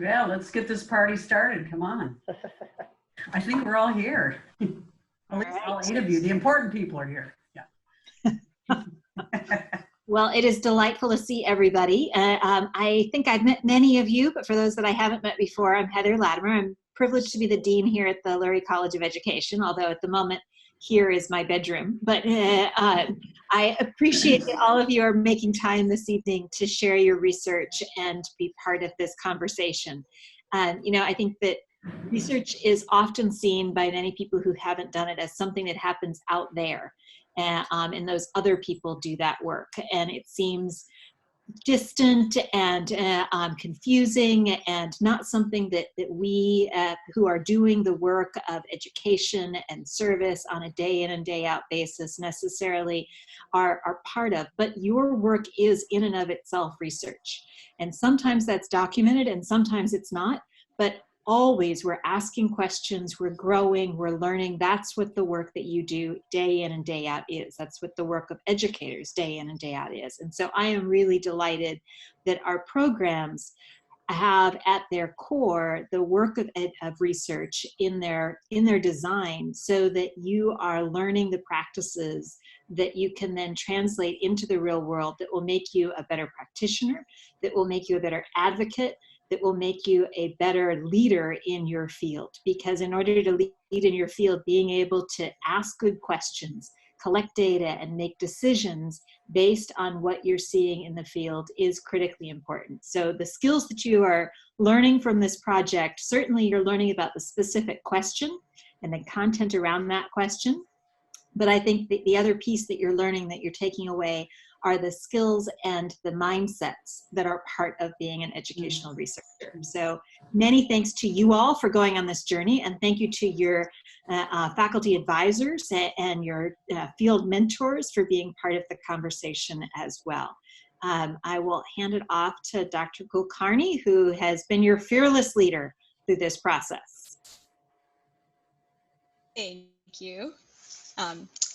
Yeah, let's get this party started. Come on. I think we're all here. At least all 8 of you. The important people are here. Yeah. Well, it is delightful to see everybody. I think I've met many of you, but for those that I haven't met before, I'm Heather Latimer. I'm privileged to be the dean here at the Lurie College of Education, although at the moment here is my bedroom. But I appreciate that all of you are making time this evening to share your research and be part of this conversation. You know, I think that research is often seen by many people who haven't done it as something that happens out there. And those other people do that work. And it seems distant and confusing and not something that we who are doing the work of education and service on a day in and day out basis necessarily are part of. But your work is in and of itself research. And sometimes that's documented and sometimes it's not. But always we're asking questions, we're growing, we're learning. That's what the work that you do day in and day out is. That's what the work of educators day in and day out is. And so I am really delighted that our programs have at their core the work of research in their design, so that you are learning the practices that you can then translate into the real world that will make you a better practitioner, that will make you a better advocate, that will make you a better leader in your field. Because in order to lead in your field, being able to ask good questions, collect data, and make decisions based on what you're seeing in the field is critically important. So the skills that you are learning from this project, certainly you're learning about the specific question and the content around that question. But I think the other piece that you're learning, that you're taking away, are the skills and the mindsets that are part of being an educational researcher. So many thanks to you all for going on this journey, and thank you to your faculty advisors and your field mentors for being part of the conversation as well. I will hand it off to Dr. Kulkarni, who has been your fearless leader through this process. Thank you.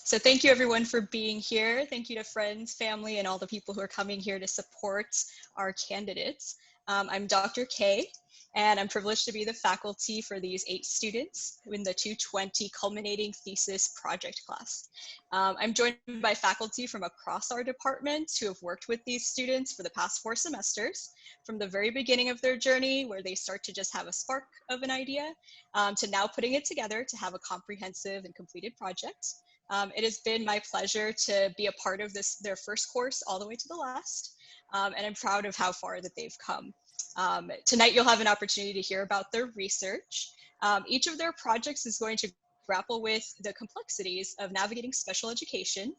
So thank you everyone for being here. Thank you to friends, family, and all the people who are coming here to support our candidates. I'm Dr. K, and I'm privileged to be the faculty for these 8 students in the 220 culminating thesis project class. I'm joined by faculty from across our department who have worked with these students for the past 4 semesters, from the very beginning of their journey, where they start to just have a spark of an idea, to now putting it together to have a comprehensive and completed project. It has been my pleasure to be a part of this, their first course all the way to the last, and I'm proud of how far that they've come. Tonight you'll have an opportunity to hear about their research. Each of their projects is going to grapple with the complexities of navigating special education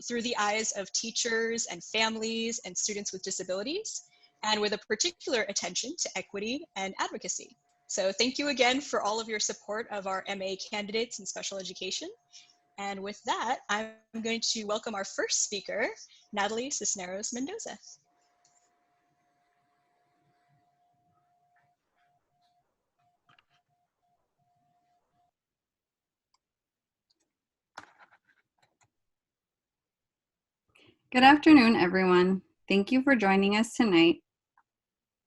through the eyes of teachers and families and students with disabilities, and with a particular attention to equity and advocacy. So thank you again for all of your support of our MA candidates in special education. And with that, I'm going to welcome our first speaker, Nathaly Cisneros-Mendoza. Good afternoon, everyone. Thank you for joining us tonight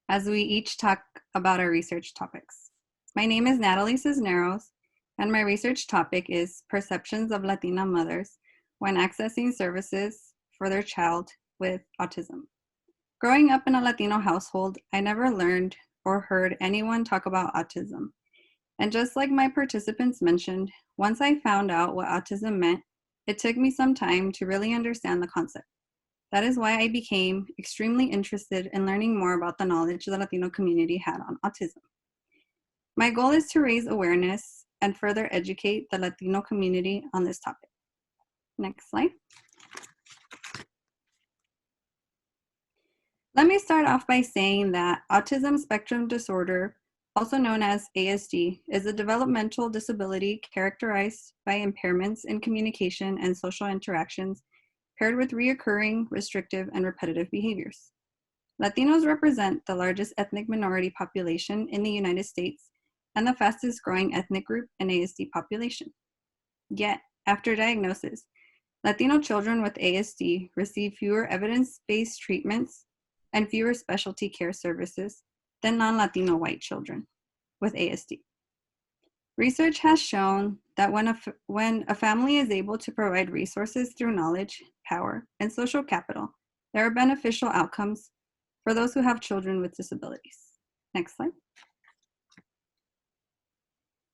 as we each talk about our research topics. My name is Nathaly Cisneros, and my research topic is perceptions of Latina mothers when accessing services for their child with autism. Growing up in a Latino household, I never learned or heard anyone talk about autism. And just like my participants mentioned, once I found out what autism meant, it took me some time to really understand the concept. That is why I became extremely interested in learning more about the knowledge the Latino community had on autism. My goal is to raise awareness and further educate the Latino community on this topic. Next slide. Let me start off by saying that autism spectrum disorder, also known as ASD, is a developmental disability characterized by impairments in communication and social interactions paired with reoccurring, restrictive, and repetitive behaviors. Latinos represent the largest ethnic minority population in the United States and the fastest growing ethnic group in ASD population. Yet, after diagnosis, Latino children with ASD receive fewer evidence-based treatments and fewer specialty care services, than non-Latino white children with ASD. Research has shown that when a family is able to provide resources through knowledge, power, and social capital, there are beneficial outcomes for those who have children with disabilities. Next slide.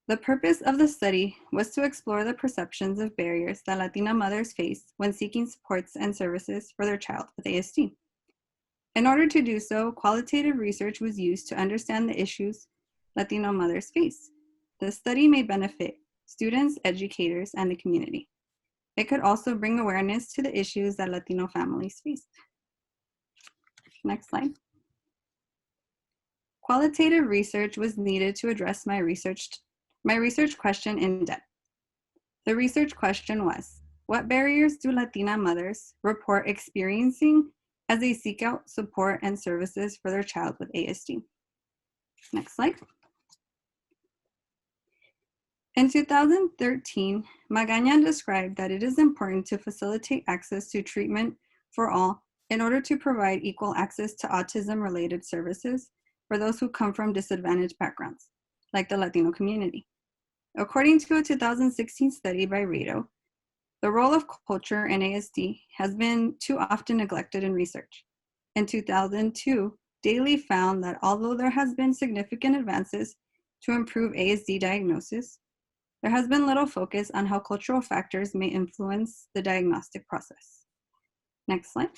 The purpose of the study was to explore the perceptions of barriers that Latina mothers face when seeking supports and services for their child with ASD. In order to do so, qualitative research was used to understand the issues Latino mothers face. The study may benefit students, educators, and the community. It could also bring awareness to the issues that Latino families face. Next slide. Qualitative research was needed to address my research question in depth. The research question was, what barriers do Latina mothers report experiencing as they seek out support and services for their child with ASD? Next slide. In 2013, Magaña described that it is important to facilitate access to treatment for all in order to provide equal access to autism-related services for those who come from disadvantaged backgrounds, like the Latino community. According to a 2016 study by Rado, the role of culture in ASD has been too often neglected in research. In 2002, Daly found that although there has been significant advances to improve ASD diagnosis, there has been little focus on how cultural factors may influence the diagnostic process. Next slide.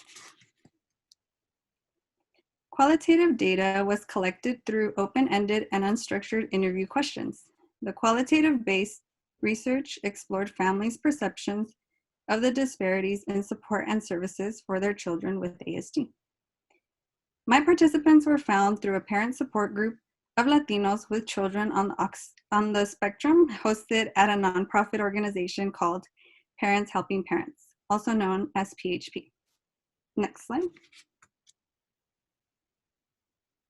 Qualitative data was collected through open-ended and unstructured interview questions. The qualitative-based research explored families' perceptions of the disparities in support and services for their children with ASD. My participants were found through a parent support group of Latinos with children on the spectrum hosted at a nonprofit organization called Parents Helping Parents, also known as PHP. Next slide.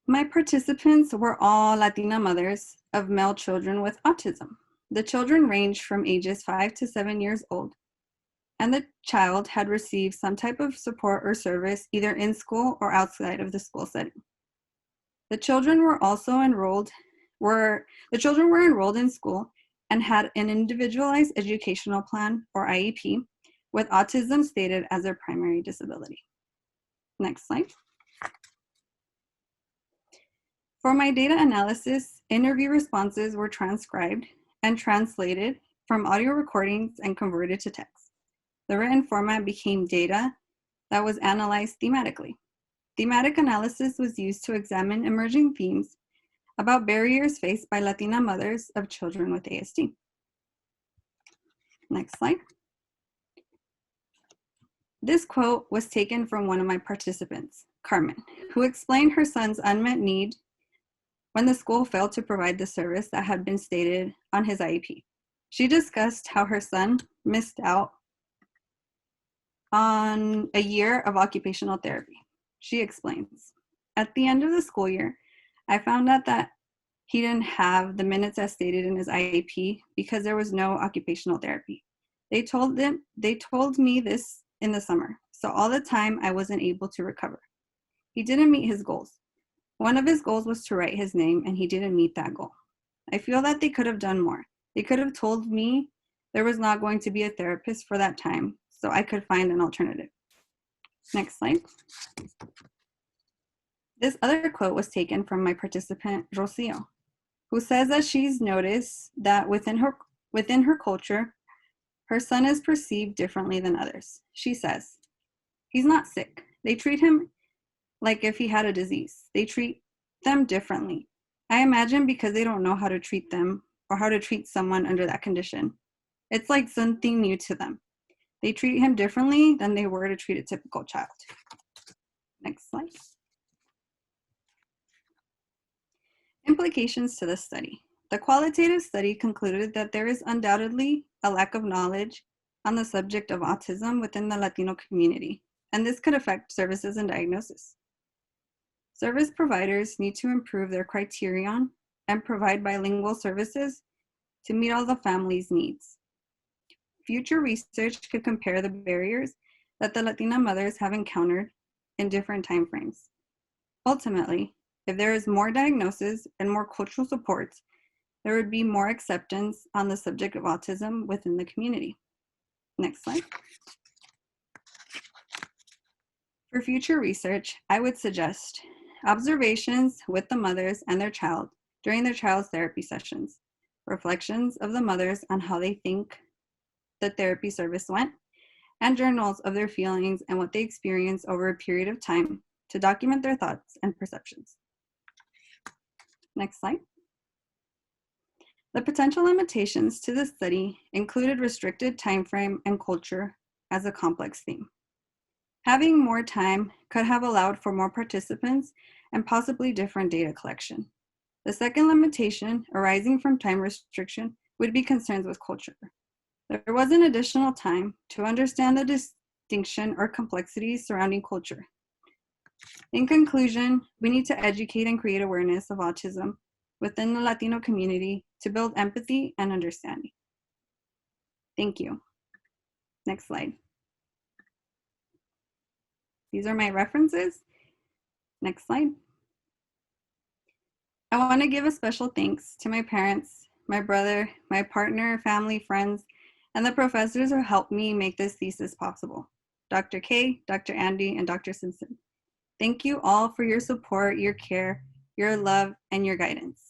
My participants were all Latina mothers of male children with autism. The children ranged from ages 5 to 7 years old, and the child had received some type of support or service either in school or outside of the school setting. The children were enrolled in school and had an individualized educational plan or IEP with autism stated as their primary disability. Next slide. For my data analysis, interview responses were transcribed and translated from audio recordings and converted to text. The written format became data that was analyzed thematically. Thematic analysis was used to examine emerging themes about barriers faced by Latina mothers of children with ASD. Next slide. This quote was taken from one of my participants, Carmen, who explained her son's unmet need when the school failed to provide the service that had been stated on his IEP. She discussed how her son missed out on a year of occupational therapy. She explains, at the end of the school year, I found out that he didn't have the minutes as stated in his IEP because there was no occupational therapy. They told me this in the summer, so all the time I wasn't able to recover. He didn't meet his goals. One of his goals was to write his name, and he didn't meet that goal. I feel that they could have done more. They could have told me there was not going to be a therapist for that time, so I could find an alternative. Next slide. This other quote was taken from my participant, Rocio, who says that she's noticed that within her culture, her son is perceived differently than others. She says, he's not sick. They treat him like if he had a disease. They treat them differently. I imagine because they don't know how to treat them or how to treat someone under that condition. It's like something new to them. They treat him differently than they were to treat a typical child. Next slide. Implications to this study. The qualitative study concluded that there is undoubtedly a lack of knowledge on the subject of autism within the Latino community, and this could affect services and diagnosis. Service providers need to improve their criterion and provide bilingual services to meet all the family's needs. Future research could compare the barriers that the Latina mothers have encountered in different timeframes. Ultimately, if there is more diagnosis and more cultural supports, there would be more acceptance on the subject of autism within the community. Next slide. For future research, I would suggest observations with the mothers and their child during their child's therapy sessions, reflections of the mothers on how they think the therapy service went, and journals of their feelings and what they experienced over a period of time to document their thoughts and perceptions. Next slide. The potential limitations to the study included restricted time frame and culture as a complex theme. Having more time could have allowed for more participants and possibly different data collection. The second limitation arising from time restriction would be concerns with culture. There wasn't additional time to understand the distinction or complexities surrounding culture. In conclusion, we need to educate and create awareness of autism within the Latino community to build empathy and understanding. Thank you. Next slide. These are my references. Next slide. I want to give a special thanks to my parents, my brother, my partner, family, friends, and the professors who helped me make this thesis possible. Dr. K, Dr. Andy, and Dr. Simpson. Thank you all for your support, your care, your love, and your guidance.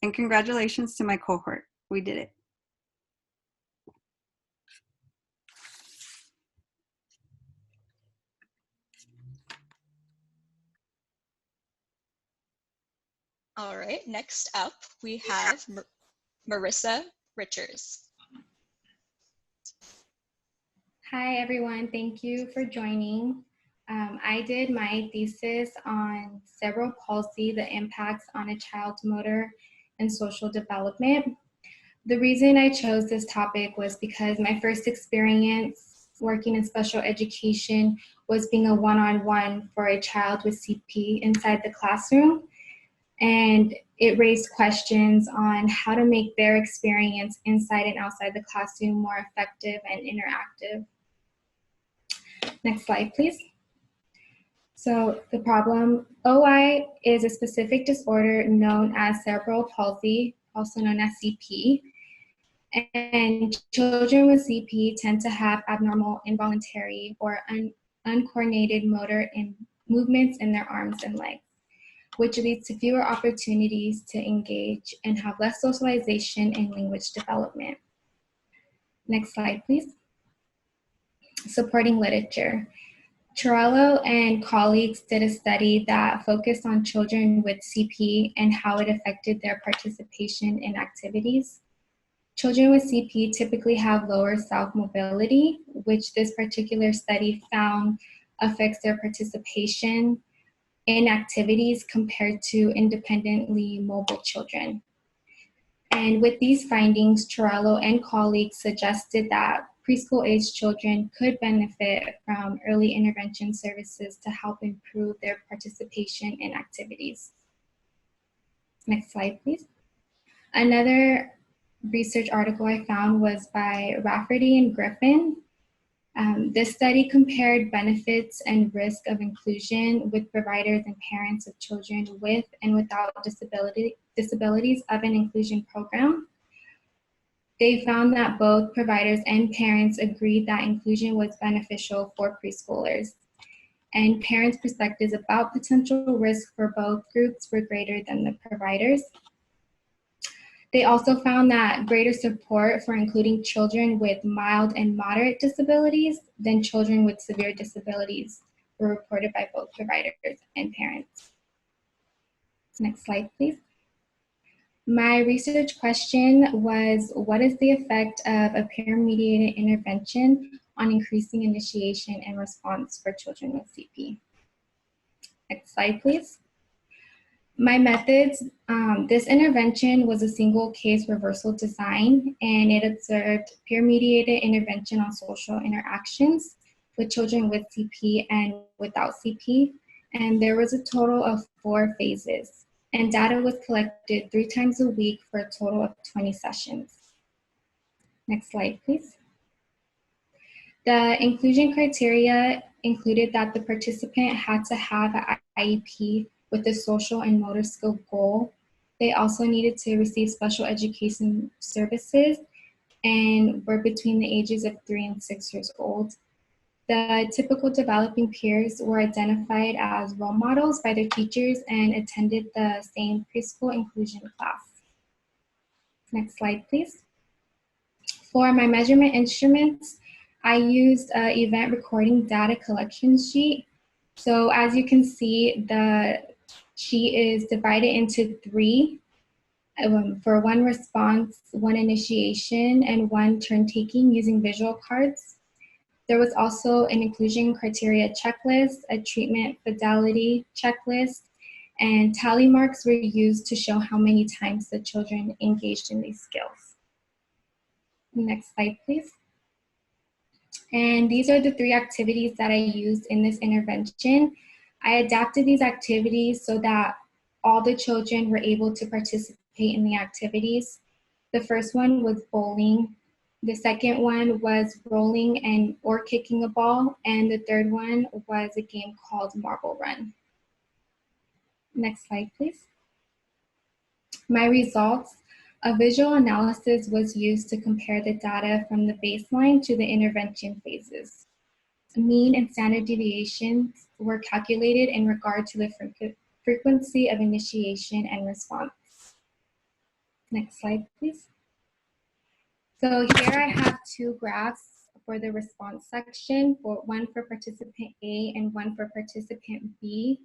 And congratulations to my cohort. We did it. All right, next up we have Marissa Richers. Hi, everyone. Thank you for joining. I did my thesis on cerebral palsy, the impacts on a child's motor and social development. The reason I chose this topic was because my first experience working in special education was being a one-on-one for a child with CP inside the classroom. And it raised questions on how to make their experience inside and outside the classroom more effective and interactive. Next slide, please. So the problem, OI is a specific disorder known as cerebral palsy, also known as CP. And children with CP tend to have abnormal, involuntary, or uncoordinated motor movements in their arms and legs, which leads to fewer opportunities to engage and have less socialization and language development. Next slide, please. Supporting literature. Torello and colleagues did a study that focused on children with CP and how it affected their participation in activities. Children with CP typically have lower self-mobility, which this particular study found affects their participation in activities compared to independently mobile children. And with these findings, Torello and colleagues suggested that preschool-age children could benefit from early intervention services to help improve their participation in activities. Next slide, please. Another research article I found was by Rafferty and Griffin. This study compared benefits and risk of inclusion with providers and parents of children with and without disabilities of an inclusion program. They found that both providers and parents agreed that inclusion was beneficial for preschoolers, and parents' perspectives about potential risk for both groups were greater than the providers. They also found that greater support for including children with mild and moderate disabilities than children with severe disabilities were reported by both providers and parents. Next slide, please. My research question was, what is the effect of a peer-mediated intervention on increasing initiation and response for children with CP? Next slide, please. My methods, this intervention was a single case reversal design, and it observed peer-mediated intervention on social interactions with children with CP and without CP, and there was a total of 4 phases, and data was collected 3 times a week for a total of 20 sessions. Next slide, please. The inclusion criteria included that the participant had to have an IEP with a social and motor skill goal. They also needed to receive special education services and were between the ages of 3 and 6 years old. The typical developing peers were identified as role models by their teachers and attended the same preschool inclusion class. Next slide, please. For my measurement instruments, I used an event recording data collection sheet. So as you can see, the sheet is divided into 3 for 1 response, 1 initiation, and 1 turn taking using visual cards. There was also an inclusion criteria checklist, a treatment fidelity checklist, and tally marks were used to show how many times the children engaged in these skills. Next slide, please. And these are the 3 activities that I used in this intervention. I adapted these activities so that all the children were able to participate in the activities. The first one was bowling. The second one was rolling and or kicking a ball. And the third one was a game called Marble Run. Next slide, please. My results. A visual analysis was used to compare the data from the baseline to the intervention phases. Mean and standard deviations were calculated in regard to the frequency of initiation and response. Next slide, please. So here I have 2 graphs for the response section, one for participant A and one for participant B.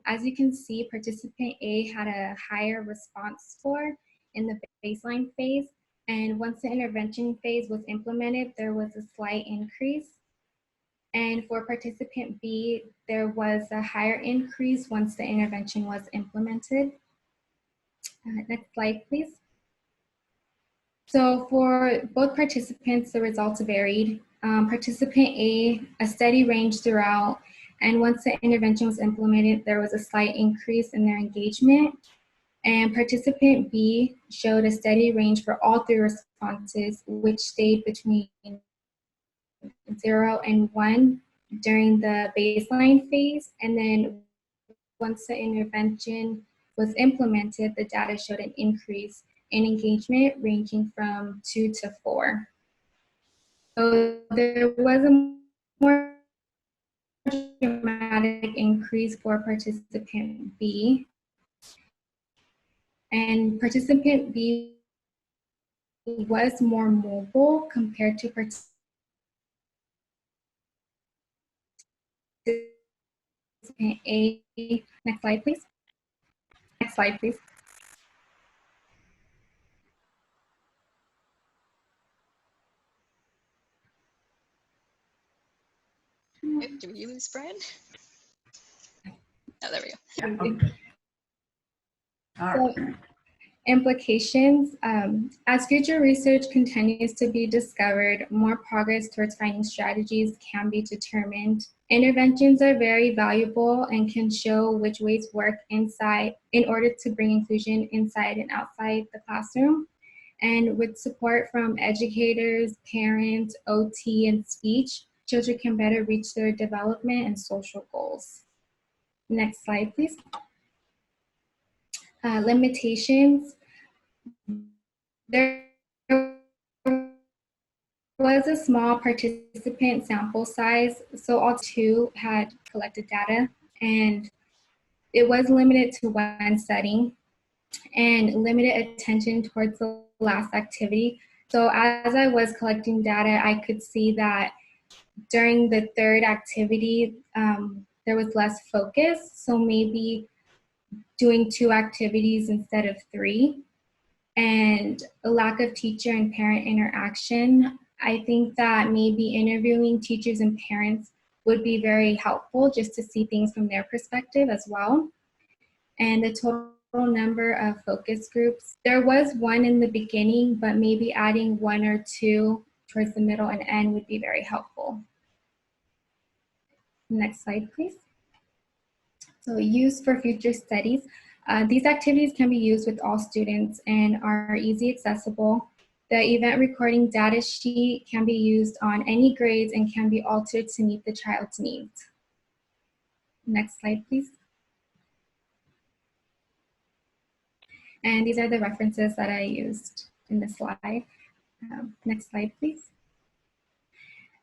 As you can see, participant A had a higher response score in the baseline phase, and once the intervention phase was implemented, there was a slight increase. And for participant B, there was a higher increase once the intervention was implemented. Next slide, please. So for both participants, the results varied. Participant A, a steady range throughout, and once the intervention was implemented, there was a slight increase in their engagement. And participant B showed a steady range for all 3 responses, which stayed between 0 and 1 during the baseline phase. And then once the intervention was implemented, the data showed an increase in engagement ranging from 2 to 4. So there was a more dramatic increase for participant B. And participant B was more mobile compared to participant A. Next slide, please. Next slide, please. Do we lose Brian? Oh, there we go. Yeah, okay. All right. So, implications. As future research continues to be discovered, more progress towards finding strategies can be determined. Interventions are very valuable and can show which ways work inside in order to bring inclusion inside and outside the classroom. And with support from educators, parents, OT, and speech, children can better reach their development and social goals. Next slide, please. Limitations. There was a small participant sample size, so all 2 had collected data, and it was limited to 1 setting and limited attention towards the last activity. So as I was collecting data, I could see that during the 3rd activity, there was less focus, so maybe doing 2 activities instead of 3, and a lack of teacher and parent interaction. I think that maybe interviewing teachers and parents would be very helpful just to see things from their perspective as well. And the total number of focus groups, there was 1 in the beginning, but maybe adding 1 or 2 towards the middle and end would be very helpful. Next slide, please. So use for future studies. These activities can be used with all students and are easy accessible. The event recording data sheet can be used on any grades and can be altered to meet the child's needs. Next slide, please. And these are the references that I used in the slide. Next slide, please.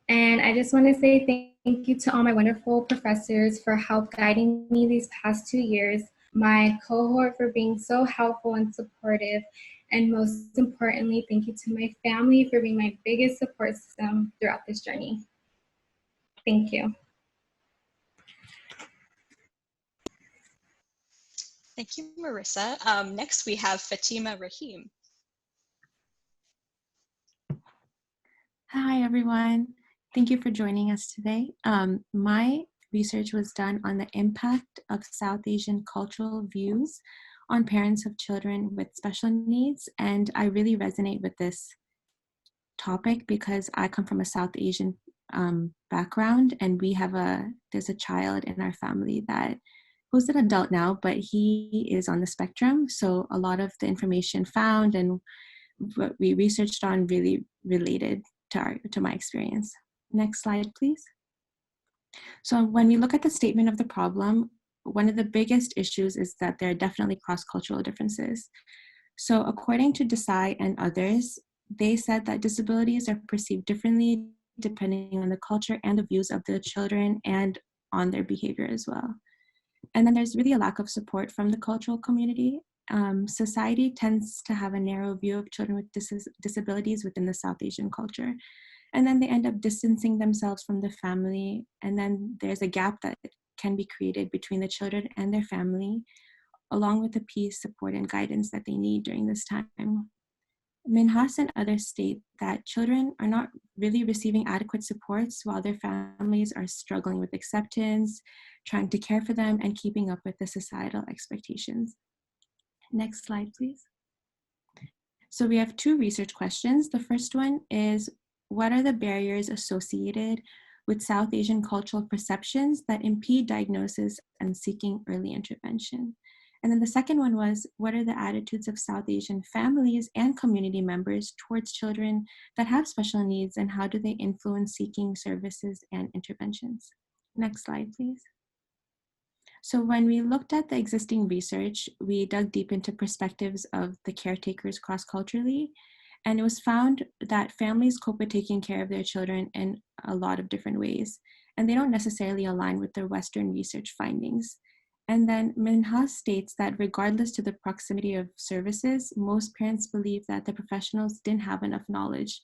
And I just want to say thank you to all my wonderful professors for help guiding me these past 2 years, my cohort for being so helpful and supportive, and most importantly, thank you to my family for being my biggest support system throughout this journey. Thank you. Thank you, Marissa. Next, we have Fatema Rahim. Hi, everyone. Thank you for joining us today. My research was done on the impact of South Asian cultural views on parents of children with special needs, and I really resonate with this topic because I come from a South Asian background, and there's a child in our family who's an adult now, but he is on the spectrum. So a lot of the information found and what we researched on really related to my experience. Next slide, please. So when we look at the statement of the problem, one of the biggest issues is that there are definitely cross-cultural differences. So according to Desai and others, they said that disabilities are perceived differently depending on the culture and the views of the children and on their behavior as well. And then there's really a lack of support from the cultural community. Society tends to have a narrow view of children with disabilities within the South Asian culture. And then they end up distancing themselves from the family. And then there's a gap that can be created between the children and their family, along with the peace, support, and guidance that they need during this time. Minhas and others state that children are not really receiving adequate supports while their families are struggling with acceptance, trying to care for them, and keeping up with the societal expectations. Next slide, please. So we have 2 research questions. The first one is, what are the barriers associated with South Asian cultural perceptions that impede diagnosis and seeking early intervention? And then the second one was, what are the attitudes of South Asian families and community members towards children that have special needs, and how do they influence seeking services and interventions? Next slide, please. So when we looked at the existing research, we dug deep into perspectives of the caretakers cross-culturally, and it was found that families cope with taking care of their children in a lot of different ways, and they don't necessarily align with the Western research findings. And then Minhas states that regardless to the proximity of services, most parents believe that the professionals didn't have enough knowledge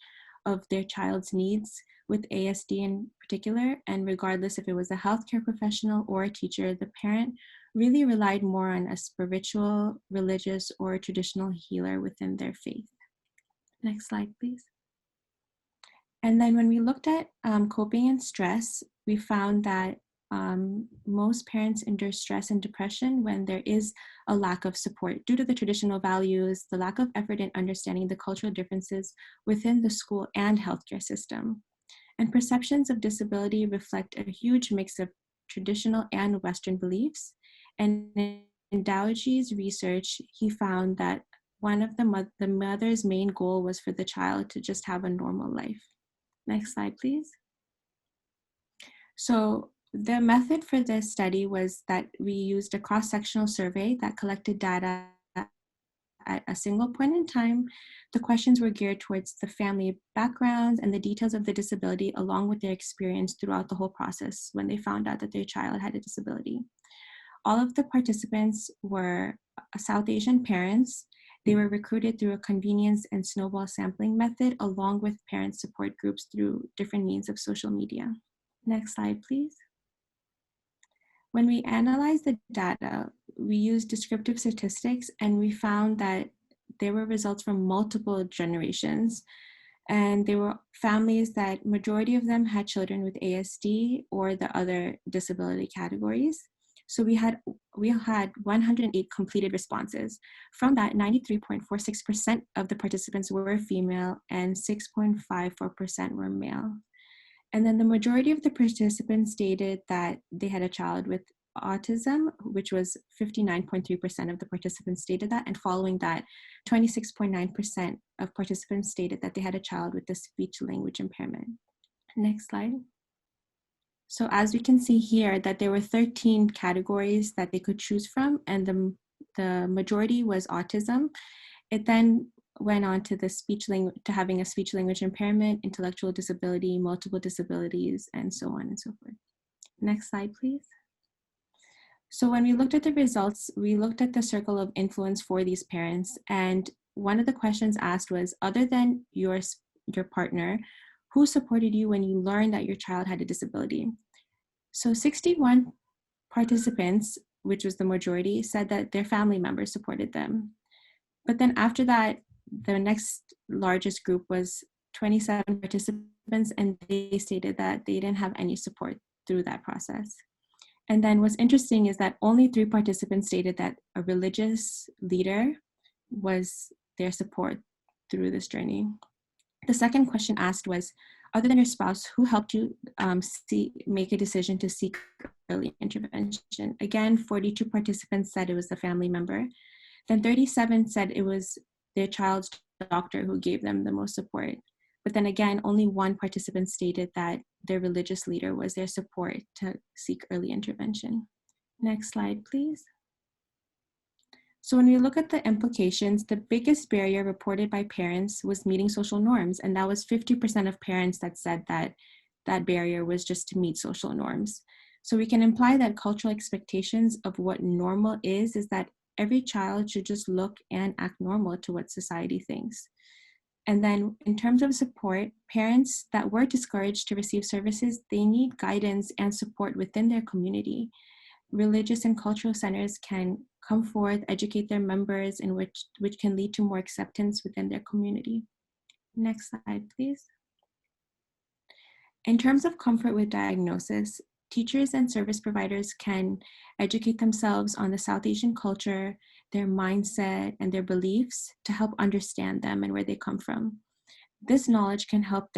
of their child's needs, with ASD in particular, and regardless if it was a healthcare professional or a teacher, the parent really relied more on a spiritual, religious, or traditional healer within their faith. Next slide, please. And then when we looked at coping and stress, we found that most parents endure stress and depression when there is a lack of support due to the traditional values, the lack of effort in understanding the cultural differences within the school and healthcare system. And perceptions of disability reflect a huge mix of traditional and Western beliefs. And in Daoji's research, he found that one of the mother's main goal was for the child to just have a normal life. Next slide, please. So the method for this study was that we used a cross-sectional survey that collected data at a single point in time. The questions were geared towards the family backgrounds and the details of the disability, along with their experience throughout the whole process when they found out that their child had a disability. All of the participants were South Asian parents. They were recruited through a convenience and snowball sampling method, along with parent support groups through different means of social media. Next slide, please. When we analyzed the data, we used descriptive statistics, and we found that there were results from multiple generations. And there were families that majority of them had children with ASD or the other disability categories. So we had 108 completed responses. From that, 93.46% of the participants were female and 6.54% were male. And then the majority of the participants stated that they had a child with autism, which was 59.3% of the participants stated that. And following that, 26.9% of participants stated that they had a child with a speech language impairment. Next slide. So as we can see here, that there were 13 categories that they could choose from, and the the majority was autism. It then went on to to having a speech language impairment, intellectual disability, multiple disabilities, and so on and so forth. Next slide, please. So when we looked at the results, we looked at the circle of influence for these parents, and one of the questions asked was, other than your partner, who supported you when you learned that your child had a disability? So 61 participants, which was the majority, said that their family members supported them. But then after that, the next largest group was 27 participants, and they stated that they didn't have any support through that process. And then what's interesting is that only 3 participants stated that a religious leader was their support through this journey. The second question asked was, other than your spouse, who helped you make a decision to seek early intervention? Again, 42 participants said it was a family member. Then 37 said it was their child's doctor who gave them the most support. But then again, only 1 participant stated that their religious leader was their support to seek early intervention. Next slide, please. So when we look at the implications, the biggest barrier reported by parents was meeting social norms. And that was 50% of parents that said that that barrier was just to meet social norms. So we can imply that cultural expectations of what normal is that every child should just look and act normal to what society thinks. And then in terms of support, parents that were discouraged to receive services, they need guidance and support within their community. Religious and cultural centers can come forth, educate their members, in which can lead to more acceptance within their community. Next slide, please. In terms of comfort with diagnosis, teachers and service providers can educate themselves on the South Asian culture, their mindset, and their beliefs to help understand them and where they come from. This knowledge can help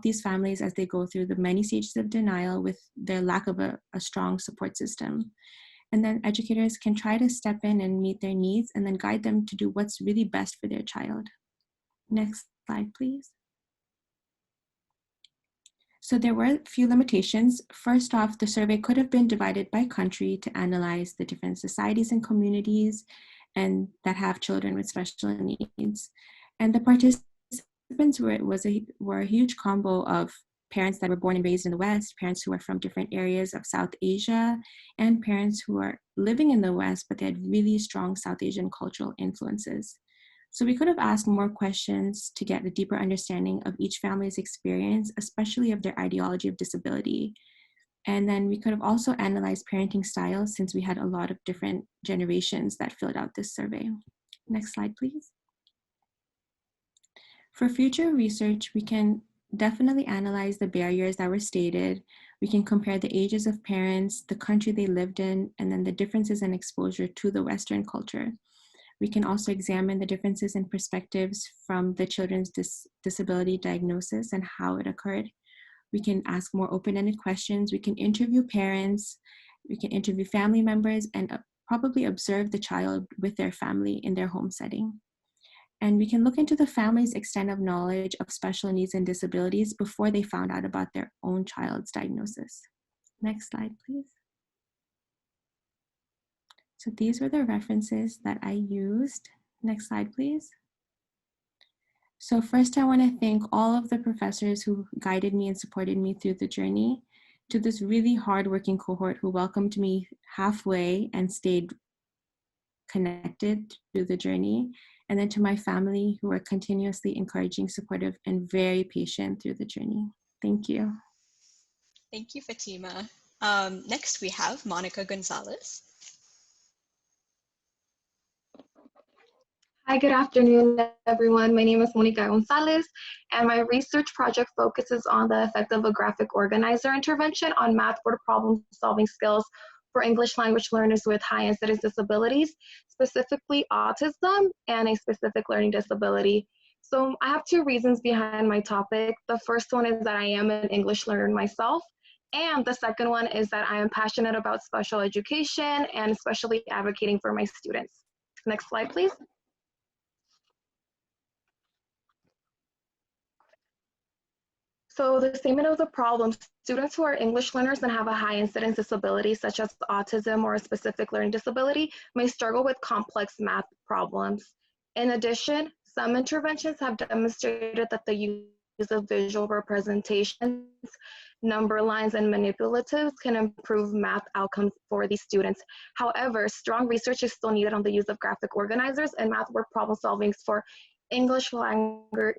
these families as they go through the many stages of denial with their lack of a strong support system. And then educators can try to step in and meet their needs and then guide them to do what's really best for their child. Next slide, please. So there were a few limitations. First off, the survey could have been divided by country to analyze the different societies and communities and that have children with special needs. And the participants were a huge combo of parents that were born and raised in the West, parents who are from different areas of South Asia, and parents who are living in the West, but they had really strong South Asian cultural influences. So we could have asked more questions to get a deeper understanding of each family's experience, especially of their ideology of disability. And then we could have also analyzed parenting styles since we had a lot of different generations that filled out this survey. Next slide, please. For future research, we can definitely analyze the barriers that were stated. We can compare the ages of parents, the country they lived in, and then the differences in exposure to the Western culture. We can also examine the differences in perspectives from the children's disability diagnosis and how it occurred. We can ask more open-ended questions. We can interview parents. We can interview family members and probably observe the child with their family in their home setting. And we can look into the family's extent of knowledge of special needs and disabilities before they found out about their own child's diagnosis. Next slide, please. So these were the references that I used. Next slide, please. So first, I want to thank all of the professors who guided me and supported me through the journey, to this really hardworking cohort who welcomed me halfway and stayed connected through the journey, and then to my family who are continuously encouraging, supportive, and very patient through the journey. Thank you. Thank you, Fatima. Next, we have Monica Gonzalez. Hi, good afternoon, everyone. My name is Monica Gonzalez, and my research project focuses on the effect of a graphic organizer intervention on math word problem-solving skills for English language learners with high incidence disabilities, specifically autism and a specific learning disability. So I have 2 reasons behind my topic. The first one is that I am an English learner myself, and the second one is that I am passionate about special education and especially advocating for my students. Next slide, please. So the statement of the problem, students who are English learners and have a high incidence disability, such as autism or a specific learning disability, may struggle with complex math problems. In addition, some interventions have demonstrated that the use of visual representations, number lines, and manipulatives can improve math outcomes for these students. However, strong research is still needed on the use of graphic organizers and math word problem solvings for English language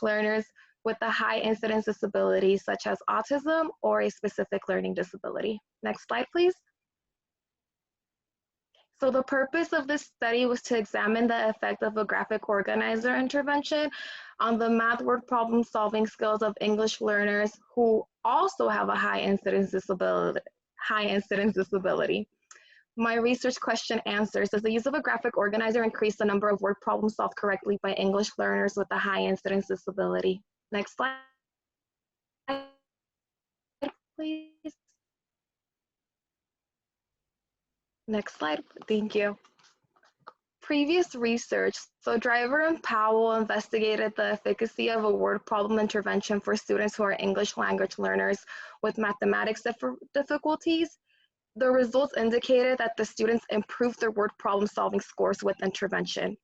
learners with a high incidence disability, such as autism or a specific learning disability. Next slide, please. So the purpose of this study was to examine the effect of a graphic organizer intervention on the math word problem solving skills of English learners who also have a high incidence disability. My research question answers, does the use of a graphic organizer increase the number of word problems solved correctly by English learners with a high incidence disability? Next slide, please. Next slide, thank you. Previous research, so Driver and Powell investigated the efficacy of a word problem intervention for students who are English language learners with mathematics difficulties. The results indicated that the students improved their word problem solving scores with intervention.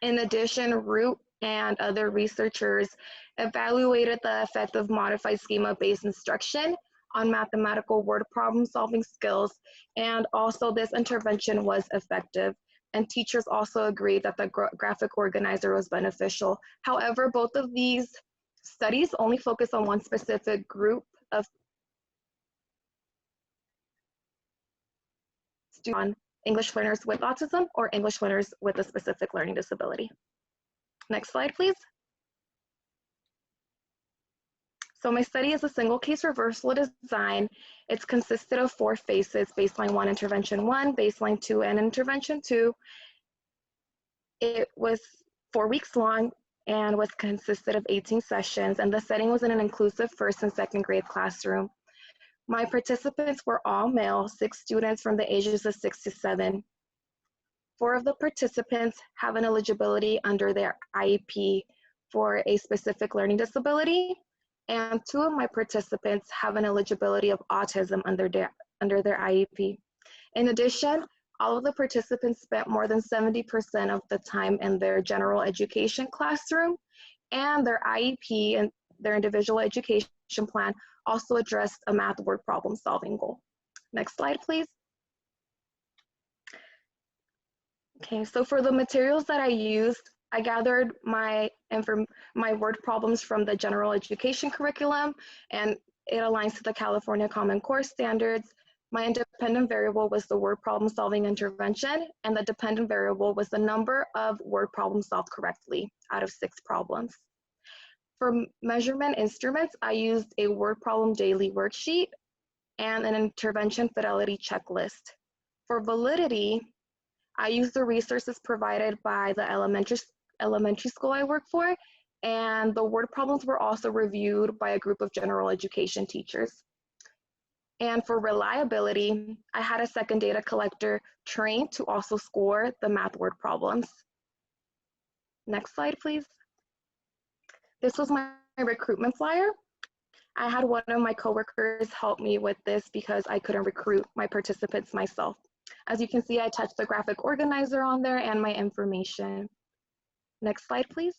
In addition, Root and other researchers evaluated the effect of modified schema-based instruction on mathematical word problem solving skills, and also this intervention was effective. And teachers also agreed that the graphic organizer was beneficial. However, both of these studies only focus on one specific group of students, English learners with autism or English learners with a specific learning disability. Next slide, please. So my study is a single case reversal design. It's consisted of 4 phases: baseline 1, intervention 1, baseline 2, and intervention 2. It was 4 weeks long and was consisted of 18 sessions, and the setting was in an inclusive first and second grade classroom. My participants were all male, 6 students from the ages of 6 to 7. 4 of the participants have an eligibility under their IEP for a specific learning disability, and 2 of my participants have an eligibility of autism under their IEP. In addition, all of the participants spent more than 70% of the time in their general education classroom, and their IEP and their individual education plan also addressed a math word problem solving goal. Next slide, please. Okay, so for the materials that I used, I gathered my word problems from the general education curriculum, and it aligns to the California Common Core standards. My independent variable was the word problem solving intervention, and the dependent variable was the number of word problems solved correctly out of 6 problems. For measurement instruments, I used a word problem daily worksheet and an intervention fidelity checklist. For validity, I used the resources provided by the elementary school I work for, and the word problems were also reviewed by a group of general education teachers. And for reliability, I had a second data collector trained to also score the math word problems. Next slide, please. This was my recruitment flyer. I had one of my coworkers help me with this because I couldn't recruit my participants myself. As you can see, I attached the graphic organizer on there and my information. Next slide, please.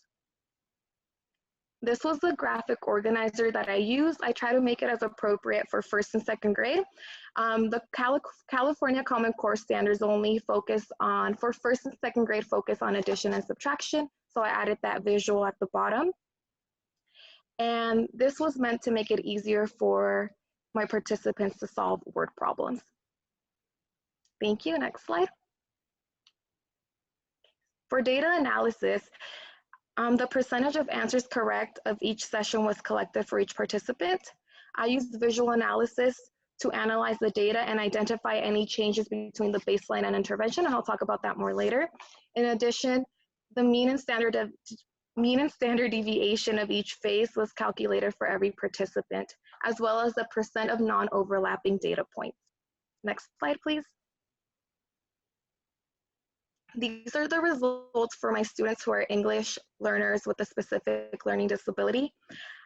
This was the graphic organizer that I used. I try to make it as appropriate for first and second grade. The California Common Core standards only focus on, for first and second grade, focus on addition and subtraction. So I added that visual at the bottom. And this was meant to make it easier for my participants to solve word problems. Thank you, next slide. For data analysis, the percentage of answers correct of each session was collected for each participant. I used visual analysis to analyze the data and identify any changes between the baseline and intervention, and I'll talk about that more later. In addition, the mean and standard deviation of each phase was calculated for every participant, as well as the percent of non-overlapping data points. Next slide, please. These are the results for my students who are English learners with a specific learning disability.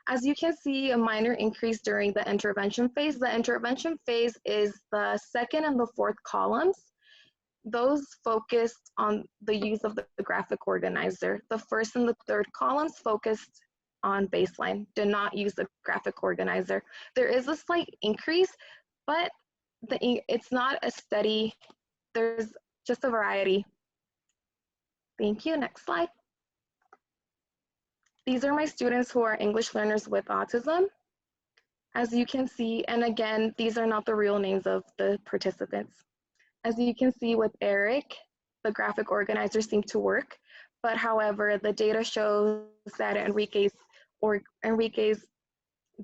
As you can see, a minor increase during the intervention phase. The intervention phase is the second and the fourth columns. Those focused on the use of the graphic organizer. The first and the third columns focused on baseline, did not use the graphic organizer. There is a slight increase, but it's not a steady, there's just a variety. Thank you, next slide. These are my students who are English learners with autism. As you can see, and again, these are not the real names of the participants. As you can see with Eric, the graphic organizer seemed to work, but however, the data shows that Enrique's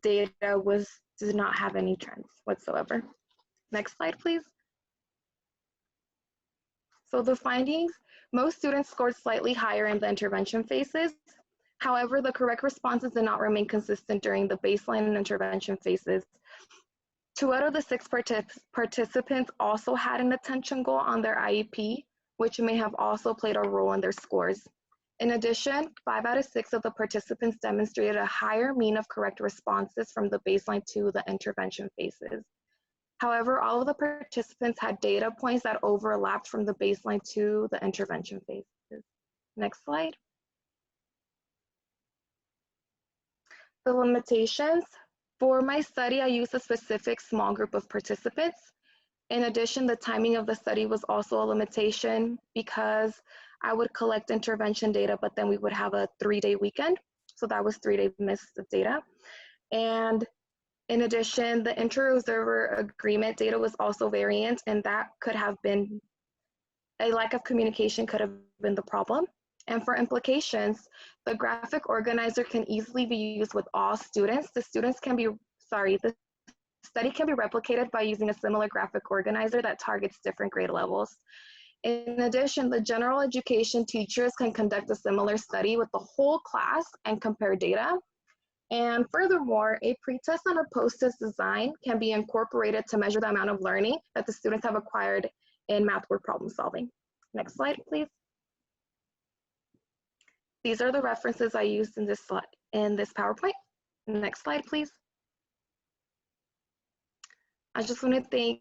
data did not have any trends whatsoever. Next slide, please. So the findings, most students scored slightly higher in the intervention phases. However, the correct responses did not remain consistent during the baseline and intervention phases. 2 out of the 6 participants also had an attention goal on their IEP, which may have also played a role in their scores. In addition, 5 out of 6 of the participants demonstrated a higher mean of correct responses from the baseline to the intervention phases. However, all of the participants had data points that overlapped from the baseline to the intervention phases. Next slide. The limitations. For my study, I used a specific small group of participants. In addition, the timing of the study was also a limitation because I would collect intervention data, but then we would have a 3-day weekend. So that was 3 days missed of data. And in addition, the inter-observer agreement data was also variant, and that could have been, a lack of communication could have been the problem. And for implications, the graphic organizer can easily be used with all students. The study can be replicated by using a similar graphic organizer that targets different grade levels. In addition, the general education teachers can conduct a similar study with the whole class and compare data. And furthermore, a pretest and a post-test design can be incorporated to measure the amount of learning that the students have acquired in math word problem solving. Next slide, please. These are the references I used in this slide, in this PowerPoint. Next slide, please. I just want to thank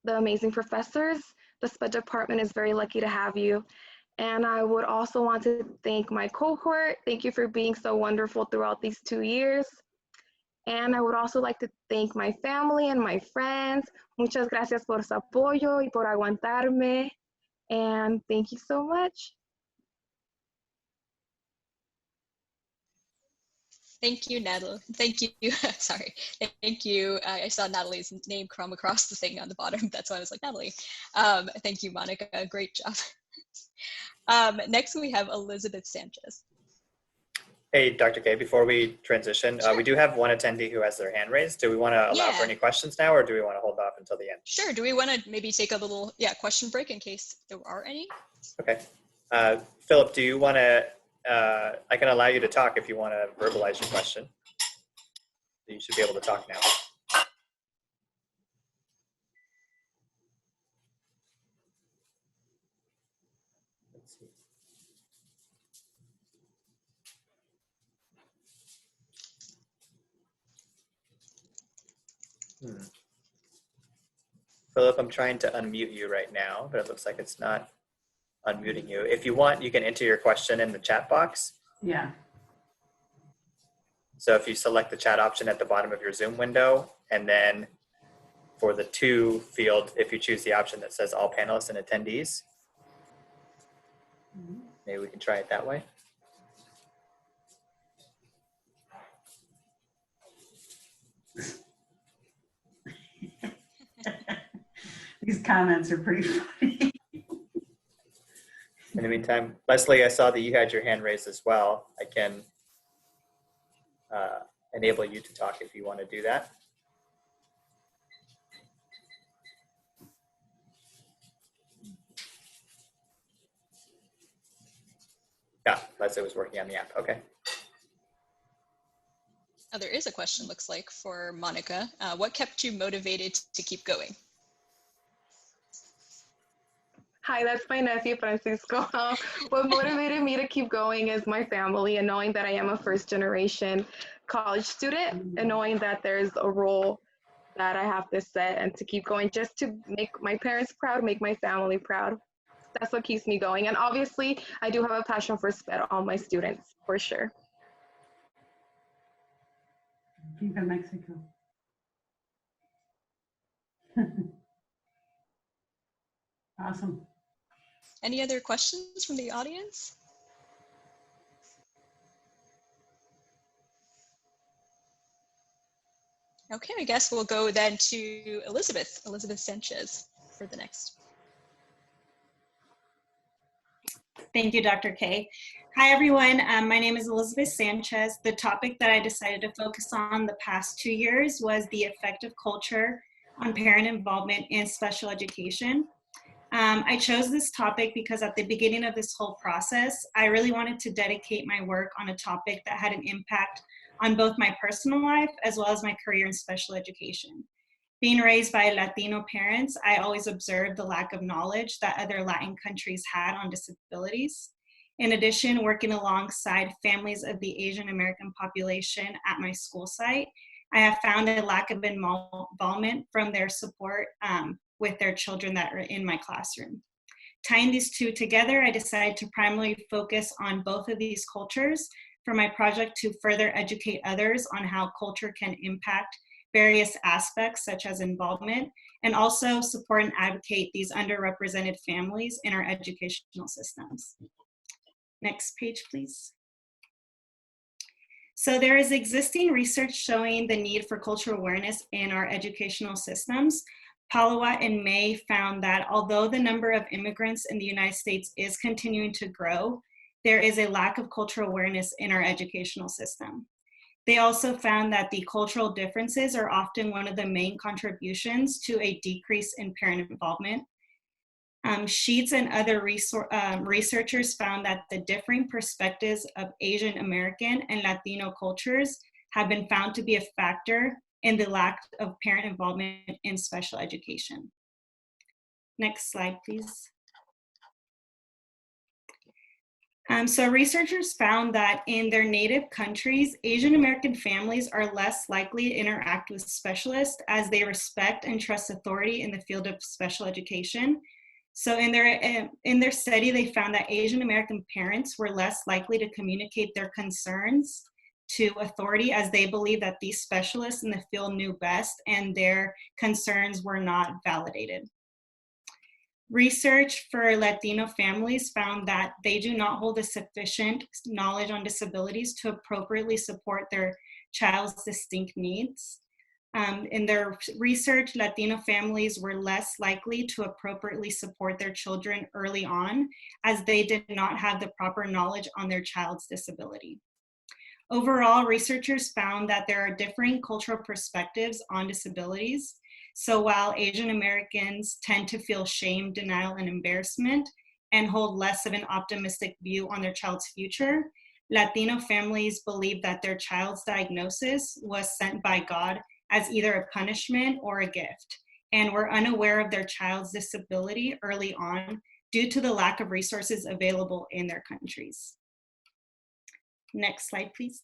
the amazing professors. The SPED department is very lucky to have you. And I would also want to thank my cohort. Thank you for being so wonderful throughout these 2 years. And I would also like to thank my family and my friends. Muchas gracias por su apoyo y por aguantarme. And thank you so much. Thank you, Nathaly. Thank you. Sorry. Thank you. I saw Nathaly's name come across the thing on the bottom. That's why I was like, Nathaly. Thank you, Monica. Great job. Next, we have Elizabeth Sanchez. Hey, Dr. K, before we transition, Sure. we do have one attendee who has their hand raised. Do we want to allow for any questions now, or do we want to hold off until the end? Sure. Do we want to maybe take a little question break in case there are any? Okay. Philip, do you want to, I can allow you to talk if you want to verbalize your question. You should be able to talk now. Let's see. Philip, I'm trying to unmute you right now, but it looks like it's not unmuting you. If you want, you can enter your question in the chat box. Yeah. So if you select the chat option at the bottom of your Zoom window, and then for the to field, if you choose the option that says all panelists and attendees, maybe we can try it that way. These comments are pretty funny. In the meantime, Leslie, I saw that you had your hand raised as well. I can enable you to talk if you want to do that. Yeah, Leslie was working on the app. Okay. Oh, there is a question, looks like, for Monica. What kept you motivated to keep going? Hi, that's my nephew, Francisco. What motivated me to keep going is my family and knowing that I am a first generation college student, and knowing that there's a role that I have to set and to keep going just to make my parents proud, make my family proud. That's what keeps me going. And obviously, I do have a passion for all my students, for sure. Viva Mexico. Awesome. Any other questions from the audience? Okay, I guess we'll go then to Elizabeth Sanchez for the next. Thank you, Dr. K. Hi, everyone. My name is Elizabeth Sanchez. The topic that I decided to focus on the past 2 years was the effect of culture on parent involvement in special education. I chose this topic because at the beginning of this whole process, I really wanted to dedicate my work on a topic that had an impact on both my personal life as well as my career in special education. Being raised by Latino parents, I always observed the lack of knowledge that other Latin countries had on disabilities. In addition, working alongside families of the Asian American population at my school site, I have found a lack of involvement from their support with their children that are in my classroom. Tying these two together, I decided to primarily focus on both of these cultures for my project to further educate others on how culture can impact various aspects such as involvement, and also support and advocate these underrepresented families in our educational systems. Next page, please. So there is existing research showing the need for cultural awareness in our educational systems. Palawat and May found that although the number of immigrants in the United States is continuing to grow, there is a lack of cultural awareness in our educational system. They also found that the cultural differences are often one of the main contributions to a decrease in parent involvement. Sheets and other researchers found that the differing perspectives of Asian American and Latino cultures have been found to be a factor in the lack of parent involvement in special education. Next slide, please. So researchers found that in their native countries, Asian American families are less likely to interact with specialists as they respect and trust authority in the field of special education. So in their study, they found that Asian American parents were less likely to communicate their concerns to authority as they believe that these specialists in the field knew best and their concerns were not validated. Research for Latino families found that they do not hold a sufficient knowledge on disabilities to appropriately support their child's distinct needs. In their research, Latino families were less likely to appropriately support their children early on as they did not have the proper knowledge on their child's disability. Overall, researchers found that there are differing cultural perspectives on disabilities. So while Asian Americans tend to feel shame, denial, and embarrassment and hold less of an optimistic view on their child's future, Latino families believe that their child's diagnosis was sent by God as either a punishment or a gift, and were unaware of their child's disability early on due to the lack of resources available in their countries. Next slide, please.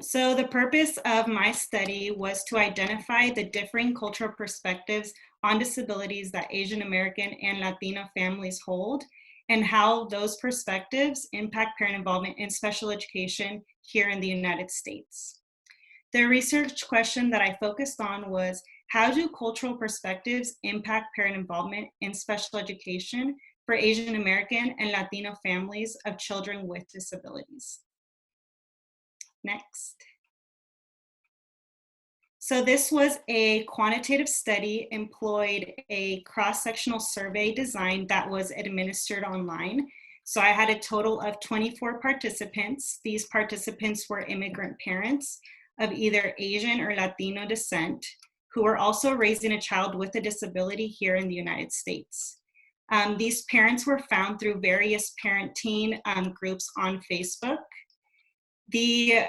So the purpose of my study was to identify the differing cultural perspectives on disabilities that Asian American and Latino families hold, and how those perspectives impact parent involvement in special education here in the United States. The research question that I focused on was, how do cultural perspectives impact parent involvement in special education for Asian American and Latino families of children with disabilities? Next. So this was a quantitative study, employed a cross-sectional survey design that was administered online. So I had a total of 24 participants. These participants were immigrant parents of either Asian or Latino descent who were also raising a child with a disability here in the United States. These parents were found through various parenting groups on Facebook. The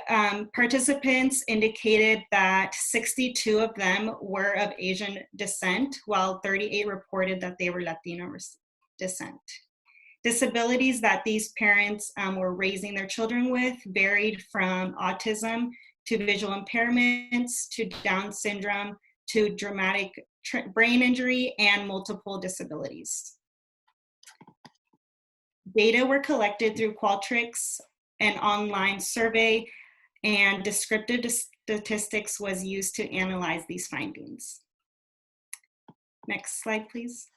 participants indicated that 62 of them were of Asian descent, while 38 reported that they were Latino descent. Disabilities that these parents were raising their children with varied from autism to visual impairments to Down syndrome to dramatic brain injury and multiple disabilities. Data were collected through Qualtrics, an online survey, and descriptive statistics was used to analyze these findings. Next slide, please.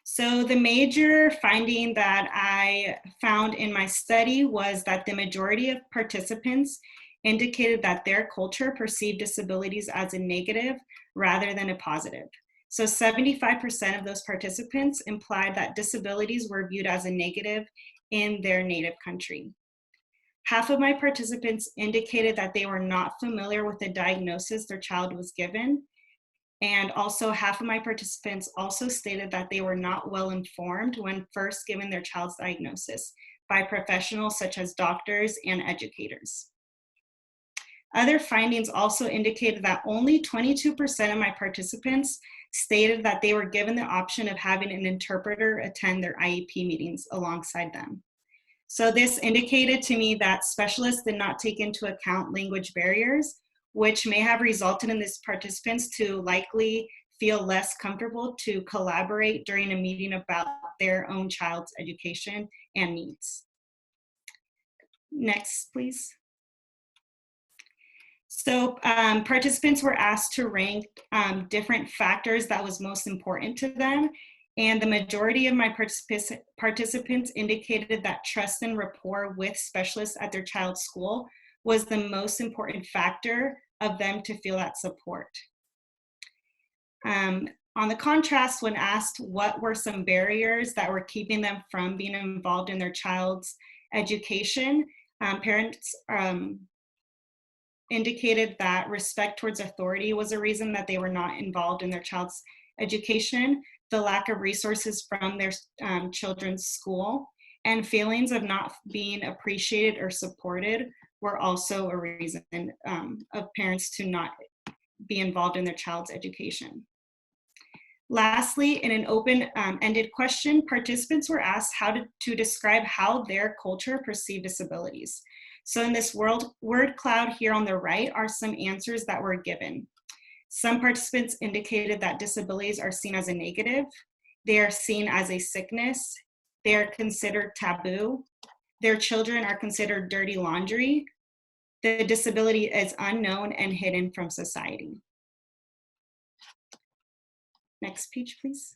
So the major finding that I found in my study was that the majority of participants indicated that their culture perceived disabilities as a negative rather than a positive. So 75% of those participants implied that disabilities were viewed as a negative in their native country. Half of my participants indicated that they were not familiar with the diagnosis their child was given. And also half of my participants also stated that they were not well informed when first given their child's diagnosis by professionals such as doctors and educators. Other findings also indicated that only 22% of my participants stated that they were given the option of having an interpreter attend their IEP meetings alongside them. So this indicated to me that specialists did not take into account language barriers, which may have resulted in these participants to likely feel less comfortable to collaborate during a meeting about their own child's education and needs. Next, please. So participants were asked to rank different factors that was most important to them. And the majority of my participants indicated that trust and rapport with specialists at their child's school was the most important factor of them to feel that support. On the contrast, when asked what were some barriers that were keeping them from being involved in their child's education, parents indicated that respect towards authority was a reason that they were not involved in their child's education, the lack of resources from their children's school, and feelings of not being appreciated or supported were also a reason of parents to not be involved in their child's education. Lastly, in an open-ended question, participants were asked how to describe how their culture perceived disabilities. So in this word cloud here on the right are some answers that were given. Some participants indicated that disabilities are seen as a negative, they are seen as a sickness, they are considered taboo, their children are considered dirty laundry, the disability is unknown and hidden from society. Next page, please.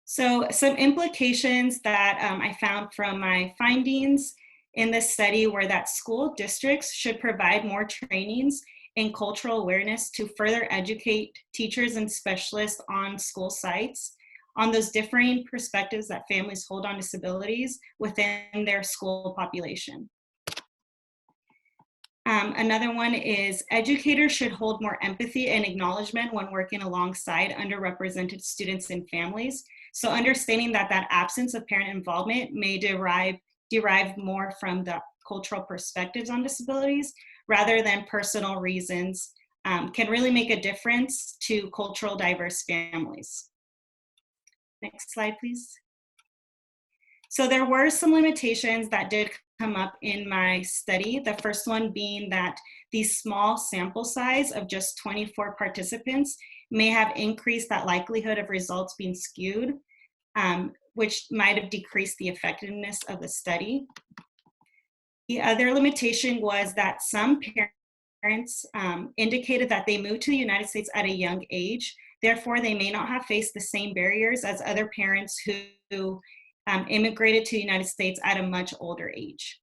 So some implications that I found from my findings in this study were that school districts should provide more trainings in cultural awareness to further educate teachers and specialists on school sites on those differing perspectives that families hold on disabilities within their school population. Another one is educators should hold more empathy and acknowledgement when working alongside underrepresented students and families. So understanding that that absence of parent involvement may derive more from the cultural perspectives on disabilities rather than personal reasons can really make a difference to cultural diverse families. Next slide, please. So there were some limitations that did come up in my study. The first one being that the small sample size of just 24 participants may have increased that likelihood of results being skewed, which might have decreased the effectiveness of the study. The other limitation was that some parents indicated that they moved to the United States at a young age. Therefore, they may not have faced the same barriers as other parents who immigrated to the United States at a much older age.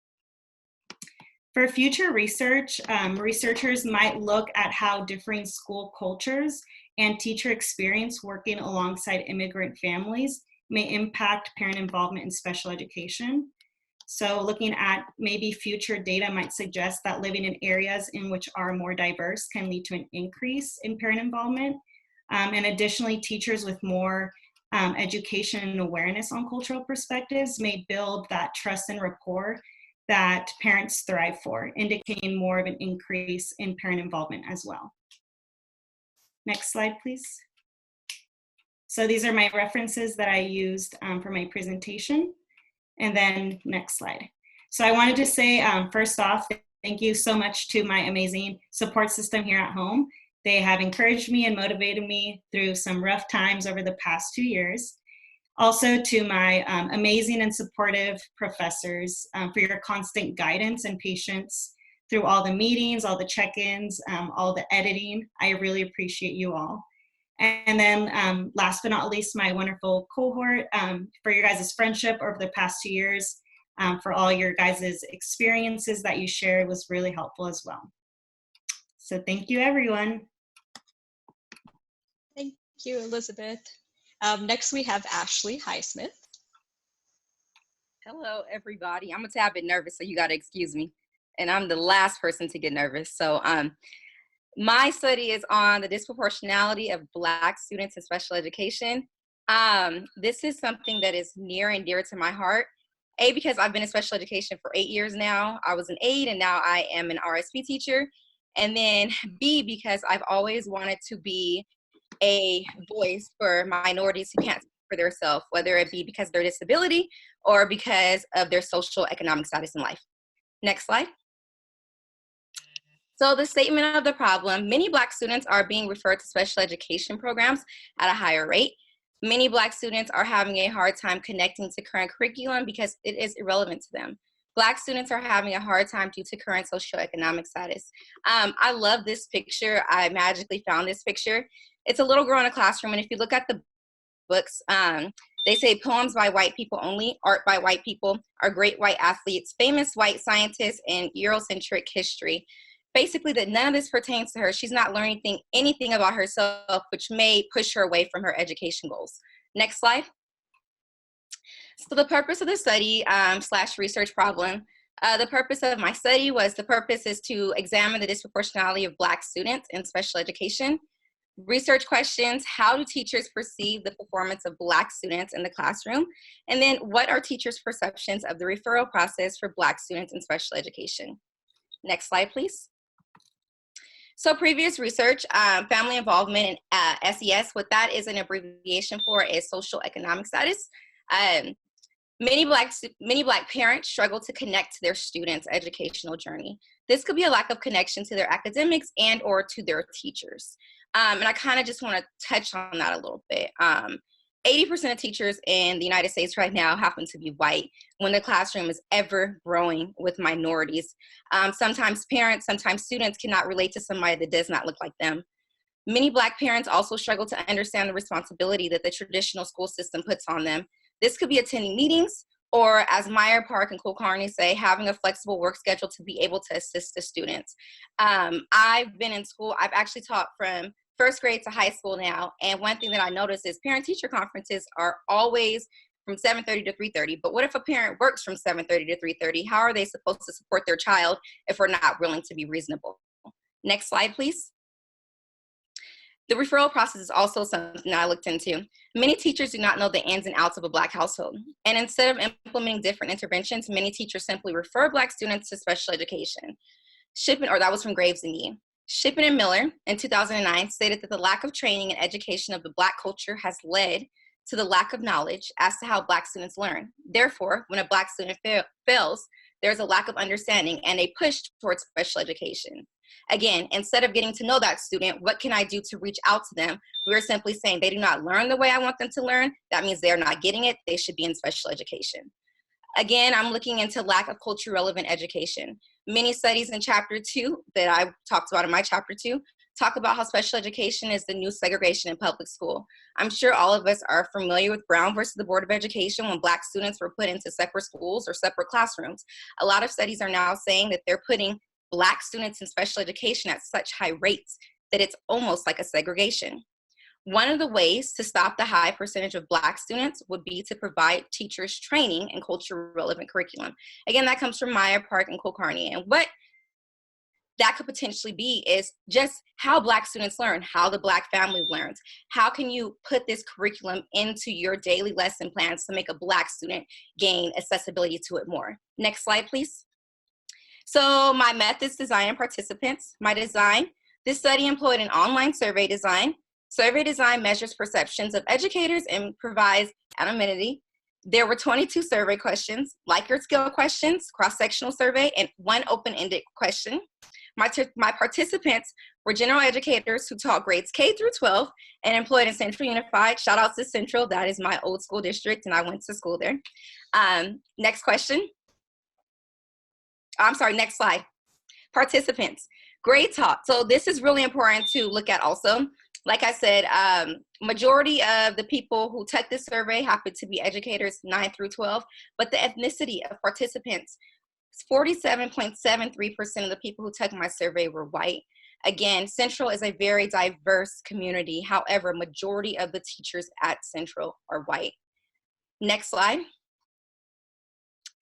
For future research, researchers might look at how differing school cultures and teacher experience working alongside immigrant families may impact parent involvement in special education. So looking at maybe future data might suggest that living in areas in which are more diverse can lead to an increase in parent involvement. And additionally, teachers with more education and awareness on cultural perspectives may build that trust and rapport that parents thrive for, indicating more of an increase in parent involvement as well. Next slide, please. So these are my references that I used for my presentation. And then next slide. So I wanted to say, first off, thank you so much to my amazing support system here at home. They have encouraged me and motivated me through some rough times over the past 2 years. Also to my amazing and supportive professors for your constant guidance and patience through all the meetings, all the check-ins, all the editing. I really appreciate you all. And then last but not least, my wonderful cohort for your guys' friendship over the past 2 years, for all your guys' experiences that you shared was really helpful as well. So thank you, everyone. Thank you, Elizabeth. Next, we have Ashley Highsmith. Hello, everybody. I'm a tad bit nervous, so you got to excuse me. And I'm the last person to get nervous. So my study is on the disproportionality of Black students in special education. This is something that is near and dear to my heart. A, because I've been in special education for 8 years now. I was an aide, and now I am an RSP teacher. And then B, because I've always wanted to be a voice for minorities who can't speak for themselves, whether it be because of their disability or because of their social economic status in life. Next slide. So the statement of the problem: many Black students are being referred to special education programs at a higher rate. Many Black students are having a hard time connecting to current curriculum because it is irrelevant to them. Black students are having a hard time due to current socioeconomic status. I love this picture. I magically found this picture. It's a little girl in a classroom, and if you look at the books, they say poems by white people only, art by white people, are great white athletes, famous white scientists, and Eurocentric history. Basically, that none of this pertains to her. She's not learning anything about herself, which may push her away from her education goals. Next slide. So the purpose of the study / research problem, the purpose of my study was, the purpose is to examine the disproportionality of Black students in special education. Research questions: how do teachers perceive the performance of Black students in the classroom? And then, what are teachers' perceptions of the referral process for Black students in special education? Next slide, please. So previous research, family involvement in SES, what that is an abbreviation for is social economic status. Many Black parents struggle to connect to their students' educational journey. This could be a lack of connection to their academics and or to their teachers. And I kind of just want to touch on that a little bit. 80% of teachers in the United States right now happen to be white, when the classroom is ever growing with minorities. Sometimes parents, sometimes students cannot relate to somebody that does not look like them. Many Black parents also struggle to understand the responsibility that the traditional school system puts on them. This could be attending meetings, or as Meyer Park and Kulkarni say, having a flexible work schedule to be able to assist the students. I've been in school, I've actually taught from first grade to high school now, and one thing that I noticed is parent-teacher conferences are always from 7:30 to 3:30, but what if a parent works from 7:30 to 3:30? How are they supposed to support their child if we're not willing to be reasonable? Next slide, please. The referral process is also something that I looked into. Many teachers do not know the ins and outs of a Black household, and instead of implementing different interventions, many teachers simply refer Black students to special education. That was from Graves and Yee. Shippen and Miller in 2009 stated that the lack of training and education of the Black culture has led to the lack of knowledge as to how Black students learn. Therefore, when a Black student fails, there's a lack of understanding and a push towards special education. Again, instead of getting to know that student, what can I do to reach out to them? We're simply saying they do not learn the way I want them to learn. That means they're not getting it. They should be in special education. Again, I'm looking into lack of culture relevant education. Many studies in chapter 2 that I talked about in my chapter 2 talk about how special education is the new segregation in public school. I'm sure all of us are familiar with Brown versus the Board of Education, when Black students were put into separate schools or separate classrooms. A lot of studies are now saying that they're putting Black students in special education at such high rates that it's almost like a segregation. One of the ways to stop the high percentage of Black students would be to provide teachers training in culture relevant curriculum. Again, that comes from Meyer Park and Kulkarni. And what that could potentially be is just how Black students learn, how the Black family learns. How can you put this curriculum into your daily lesson plans to make a Black student gain accessibility to it more? Next slide, please. So my methods, design, and participants. My design: this study employed an online survey design. Survey design measures perceptions of educators and provides anonymity. There were 22 survey questions, Likert scale questions, cross-sectional survey, and one open-ended question. My participants were general educators who taught grades K through 12 and employed in Central Unified. Shout out to Central, that is my old school district and I went to school there. Next question. I'm sorry, next slide. Participants, grade taught. So this is really important to look at also. Like I said, majority of the people who took this survey happen to be educators 9 through 12, but the ethnicity of participants, 47.73% of the people who took my survey were white. Again, Central is a very diverse community. However, majority of the teachers at Central are white. Next slide.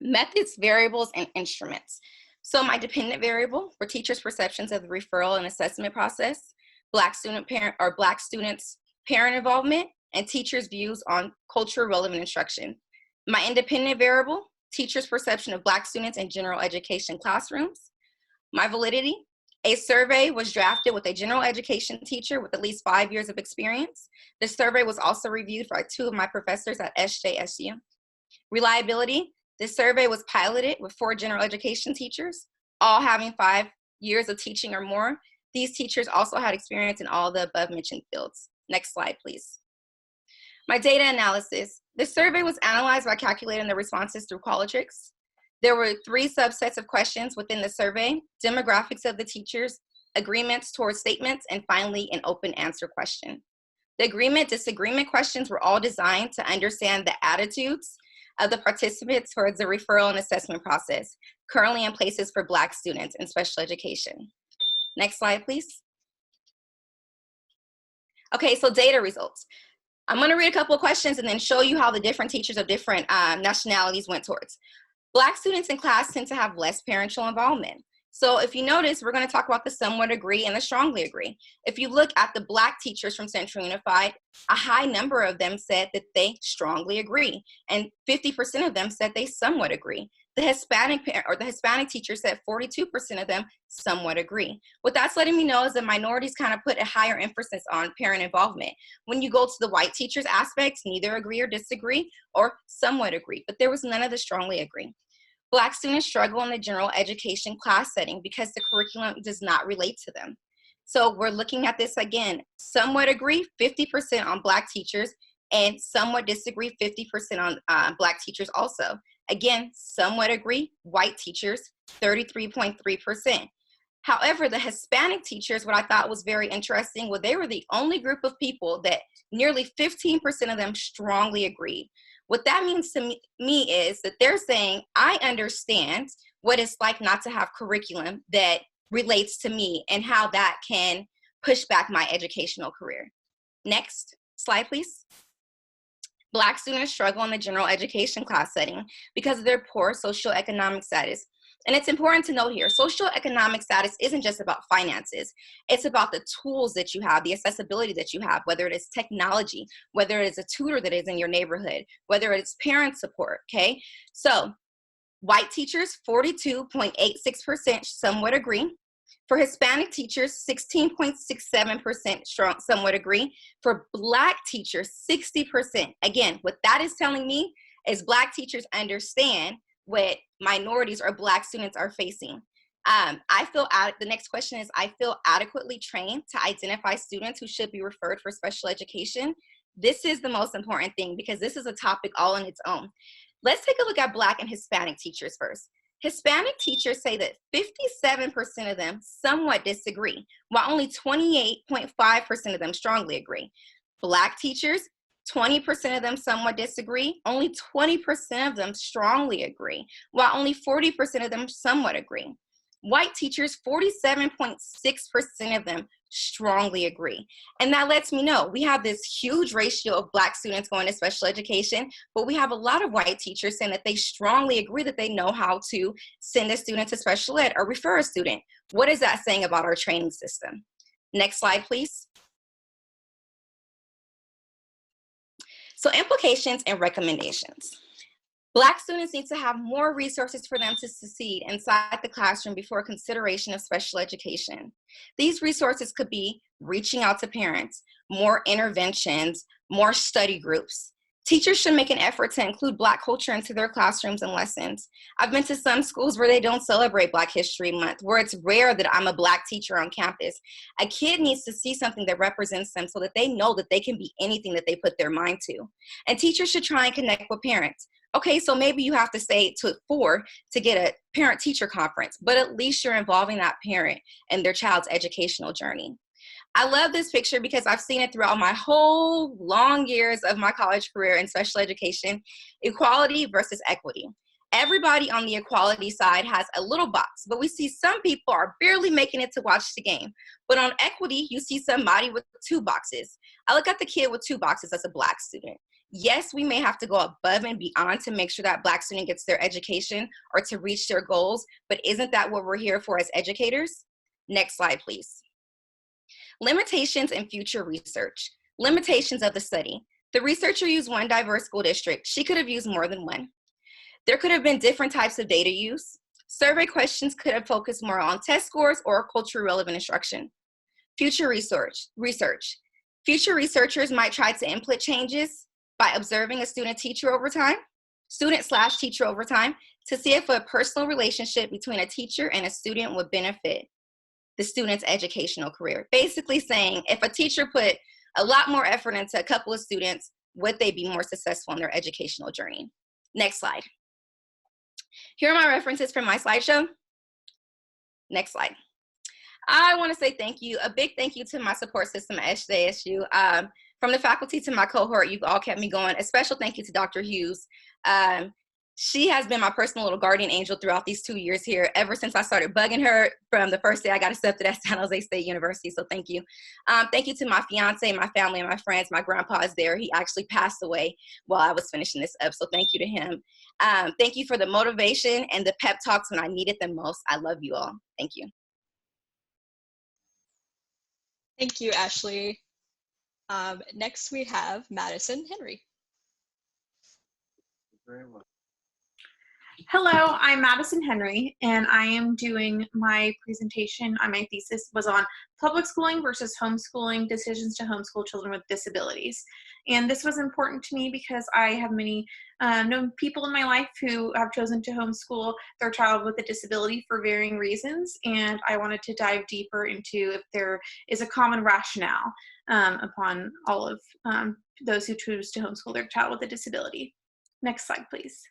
Methods, variables, and instruments. So my dependent variable were teachers' perceptions of the referral and assessment process, Black students' parent involvement, and teachers' views on culture relevant instruction. My independent variable, teachers' perception of Black students in general education classrooms. My validity, a survey was drafted with a general education teacher with at least 5 years of experience. The survey was also reviewed by 2 of my professors at SJSU. Reliability, this survey was piloted with 4 general education teachers, all having 5 years of teaching or more. These teachers also had experience in all the above mentioned fields. Next slide, please. My data analysis. The survey was analyzed by calculating the responses through Qualtrics. There were 3 subsets of questions within the survey: demographics of the teachers, agreements towards statements, and finally an open answer question. The agreement-disagreement questions were all designed to understand the attitudes of the participants towards the referral and assessment process, currently in places for Black students in special education. Next slide, please. Okay, so data results. I'm gonna read a couple of questions and then show you how the different teachers of different nationalities went towards. Black students in class tend to have less parental involvement. So if you notice, we're gonna talk about the somewhat agree and the strongly agree. If you look at the Black teachers from Central Unified, a high number of them said that they strongly agree, and 50% of them said they somewhat agree. The Hispanic teachers said 42% of them somewhat agree. What that's letting me know is that minorities kind of put a higher emphasis on parent involvement. When you go to the white teachers aspects, neither agree or disagree or somewhat agree, but there was none of the strongly agree. Black students struggle in the general education class setting because the curriculum does not relate to them. So we're looking at this again, somewhat agree, 50% on Black teachers, and somewhat disagree, 50% on Black teachers also. Again, somewhat agree, white teachers, 33.3%. However, the Hispanic teachers, what I thought was very interesting, well, they were the only group of people that nearly 15% of them strongly agreed. What that means to me is that they're saying, I understand what it's like not to have curriculum that relates to me and how that can push back my educational career. Next slide, please. Black students struggle in the general education class setting because of their poor socioeconomic status. And it's important to note here, socioeconomic status isn't just about finances. It's about the tools that you have, the accessibility that you have, whether it is technology, whether it is a tutor that is in your neighborhood, whether it's parent support, okay? So white teachers, 42.86% somewhat agree. For Hispanic teachers, 16.67% somewhat agree. For Black teachers, 60%. Again, what that is telling me is Black teachers understand what minorities or Black students are facing. The next question is, I feel adequately trained to identify students who should be referred for special education. This is the most important thing because this is a topic all on its own. Let's take a look at Black and Hispanic teachers first. Hispanic teachers say that 57% of them somewhat disagree, while only 28.5% of them strongly agree. Black teachers, 20% of them somewhat disagree, only 20% of them strongly agree, while only 40% of them somewhat agree. White teachers, 47.6% of them strongly agree. And that lets me know we have this huge ratio of Black students going to special education, but we have a lot of white teachers saying that they strongly agree that they know how to send a student to special ed or refer a student. What is that saying about our training system? Next slide, please. So implications and recommendations. Black students need to have more resources for them to succeed inside the classroom before consideration of special education. These resources could be reaching out to parents, more interventions, more study groups. Teachers should make an effort to include Black culture into their classrooms and lessons. I've been to some schools where they don't celebrate Black History Month, where it's rare that I'm a Black teacher on campus. A kid needs to see something that represents them so that they know that they can be anything that they put their mind to. And teachers should try and connect with parents. Okay, so maybe you have to stay to 4 to get a parent-teacher conference, but at least you're involving that parent in their child's educational journey. I love this picture because I've seen it throughout my whole long years of my college career in special education, equality versus equity. Everybody on the equality side has a little box, but we see some people are barely making it to watch the game. But on equity, you see somebody with 2 boxes. I look at the kid with 2 boxes as a Black student. Yes, we may have to go above and beyond to make sure that Black student gets their education or to reach their goals, but isn't that what we're here for as educators? Next slide, please. Limitations in future research. Limitations of the study. The researcher used 1 diverse school district. She could have used more than 1. There could have been different types of data use. Survey questions could have focused more on test scores or culturally relevant instruction. Future research. Future researchers might try to input changes by observing a student/teacher over time, student/teacher over time, to see if a personal relationship between a teacher and a student would benefit the student's educational career. Basically saying if a teacher put a lot more effort into a couple of students, would they be more successful in their educational journey? Next slide. Here are my references from my slideshow. Next slide. I want to say thank you, a big thank you to my support system at SJSU. From the faculty to my cohort, you've all kept me going. A special thank you to Dr. Hughes. She has been my personal little guardian angel throughout these 2 years here, ever since I started bugging her from the first day I got accepted at San Jose State University, so thank you. Thank you to my fiance, my family, and my friends. My grandpa is there. He actually passed away while I was finishing this up, so thank you to him. Thank you for the motivation and the pep talks when I needed them most. I love you all. Thank you. Thank you, Ashley. Next, we have Madison Henry. Very well. Hello, I'm Madison Henry, and I am doing my presentation on my thesis was on public schooling versus homeschooling, decisions to homeschool children with disabilities. And this was important to me because I have many known people in my life who have chosen to homeschool their child with a disability for varying reasons, and I wanted to dive deeper into if there is a common rationale upon all of those who choose to homeschool their child with a disability. Next slide, please.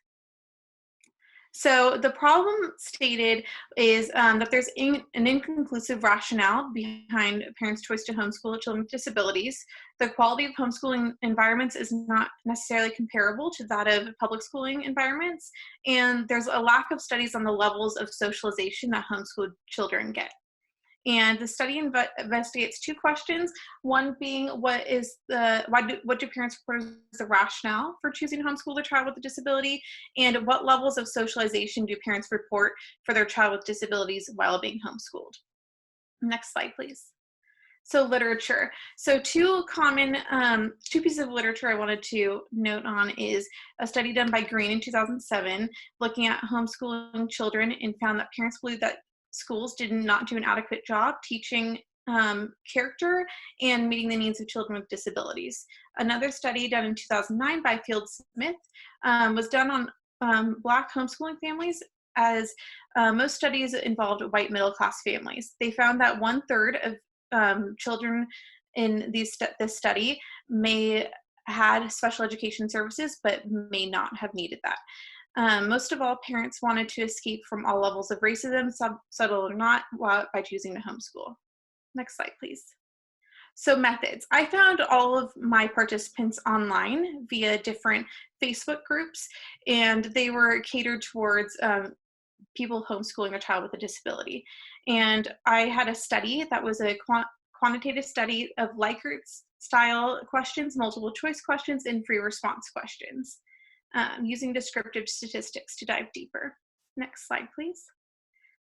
So the problem stated is that there's an inconclusive rationale behind parents' choice to homeschool children with disabilities. The quality of homeschooling environments is not necessarily comparable to that of public schooling environments, and there's a lack of studies on the levels of socialization that homeschooled children get. And the study investigates 2 questions, one being what do parents report as the rationale for choosing to homeschool their child with a disability, and what levels of socialization do parents report for their child with disabilities while being homeschooled. Next slide, please. So literature. So 2 pieces of literature I wanted to note on is a study done by Green in 2007, looking at homeschooling children, and found that parents believe that schools did not do an adequate job teaching character and meeting the needs of children with disabilities. Another study done in 2009 by Field-Smith was done on Black homeschooling families, as most studies involved white middle-class families. They found that 1/3 of children in this study may had special education services, but may not have needed that. Most of all, parents wanted to escape from all levels of racism, subtle or not, by choosing to homeschool. Next slide, please. So methods. I found all of my participants online via different Facebook groups, and they were catered towards people homeschooling a child with a disability. And I had a study that was a quantitative study of Likert style questions, multiple choice questions, and free response questions. Using descriptive statistics to dive deeper. Next slide, please.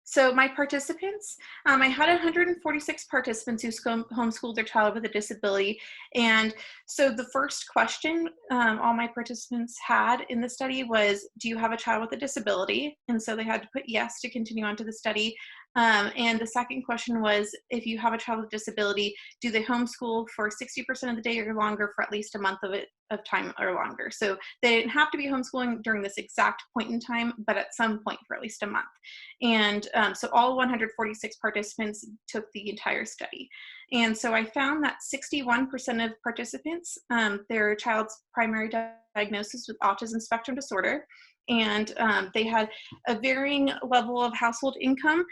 So my participants, I had 146 participants who homeschooled their child with a disability. And so the first question all my participants had in the study was, do you have a child with a disability? And so they had to put yes to continue on to the study. And the second question was, if you have a child with a disability, do they homeschool for 60% of the day or longer for at least a month of time or longer? So they didn't have to be homeschooling during this exact point in time, but at some point for at least a month. And so all 146 participants took the entire study. And so I found that 61% of participants, their child's primary diagnosis was autism spectrum disorder. And they had a varying level of household income,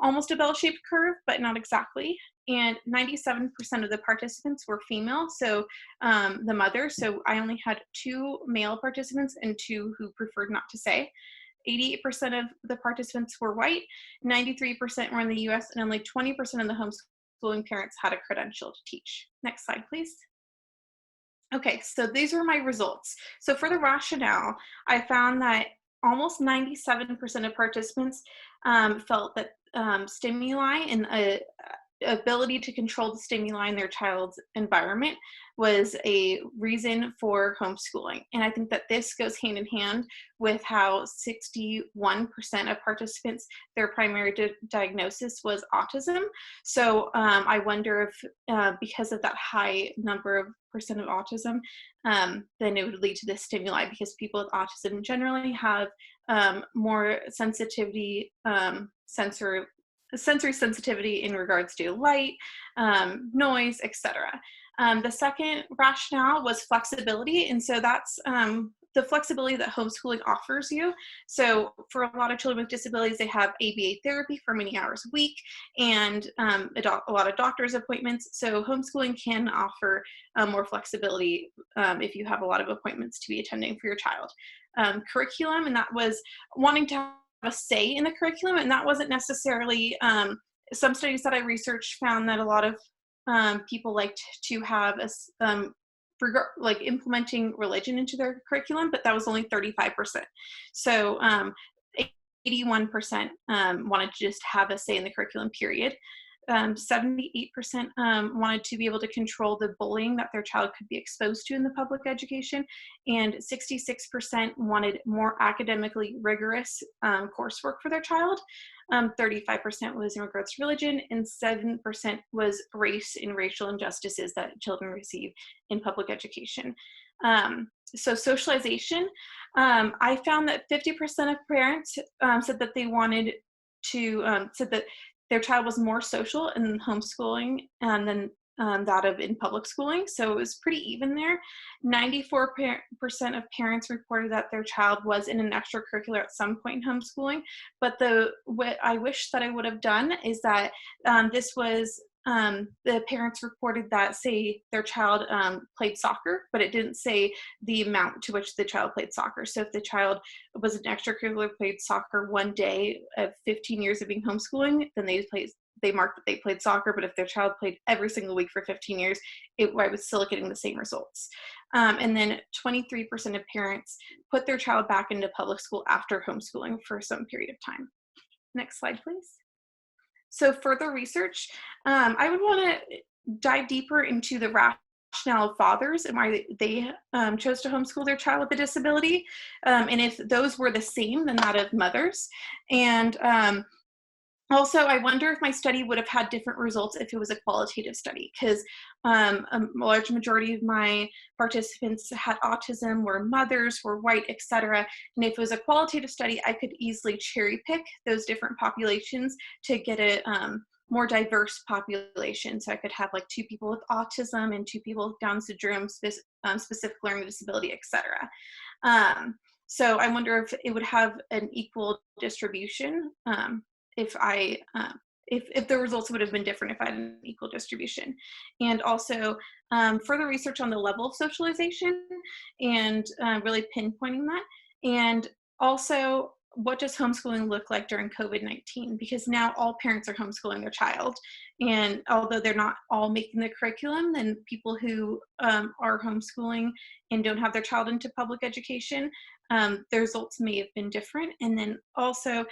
almost a bell-shaped curve, but not exactly. And 97% of the participants were female, so the mother. So I only had 2 male participants and 2 who preferred not to say. 88% of the participants were white, 93% were in the US, and only 20% of the homeschooling parents had a credential to teach. Next slide, please. Okay, so these were my results. So for the rationale, I found that almost 97% of participants felt that stimuli and ability to control the stimuli in their child's environment was a reason for homeschooling. And I think that this goes hand in hand with how 61% of participants, their primary diagnosis was autism. So I wonder if because of that high number of percent of autism, then it would lead to this stimuli, because people with autism generally have more sensitivity, sensory sensitivity in regards to light, noise, etc. The second rationale was flexibility, and so that's the flexibility that homeschooling offers you. So for a lot of children with disabilities, they have ABA therapy for many hours a week, and a lot of doctor's appointments. So homeschooling can offer more flexibility if you have a lot of appointments to be attending for your child. Curriculum, and that was wanting to have a say in the curriculum, and that wasn't necessarily, some studies that I researched found that a lot of people liked to have like implementing religion into their curriculum, but that was only 35%. So 81% wanted to just have a say in the curriculum, period. 78% wanted to be able to control the bullying that their child could be exposed to in the public education, and 66% wanted more academically rigorous coursework for their child. 35% was in regards to religion, and 7% was race and racial injustices that children receive in public education. So socialization, I found that 50% of parents said that they wanted to, said that their child was more social in homeschooling than that of in public schooling. So it was pretty even there. 94% of parents reported that their child was in an extracurricular at some point in homeschooling. But what I wish that I would have done is that this was, the parents reported that, say, their child played soccer, but it didn't say the amount to which the child played soccer. So if the child was an extracurricular, played soccer one day of 15 years of being homeschooling, then they marked that they played soccer. But if their child played every single week for 15 years, I was still getting the same results. And then 23% of parents put their child back into public school after homeschooling for some period of time. Next slide, please. So further research, I would want to dive deeper into the rationale of fathers and why they chose to homeschool their child with a disability, and if those were the same than that of mothers. And also, I wonder if my study would have had different results if it was a qualitative study, because a large majority of my participants had autism, were mothers, were white, etc. And if it was a qualitative study, I could easily cherry pick those different populations to get a more diverse population. So I could have like 2 people with autism and 2 people with Down syndrome, specific learning disability, etc. So I wonder if it would have an equal distribution. If the results would have been different if I had an equal distribution. And also further research on the level of socialization and really pinpointing that. And also, what does homeschooling look like during COVID-19? Because now all parents are homeschooling their child. And although they're not all making the curriculum, then people who are homeschooling and don't have their child into public education, the results may have been different. And then also,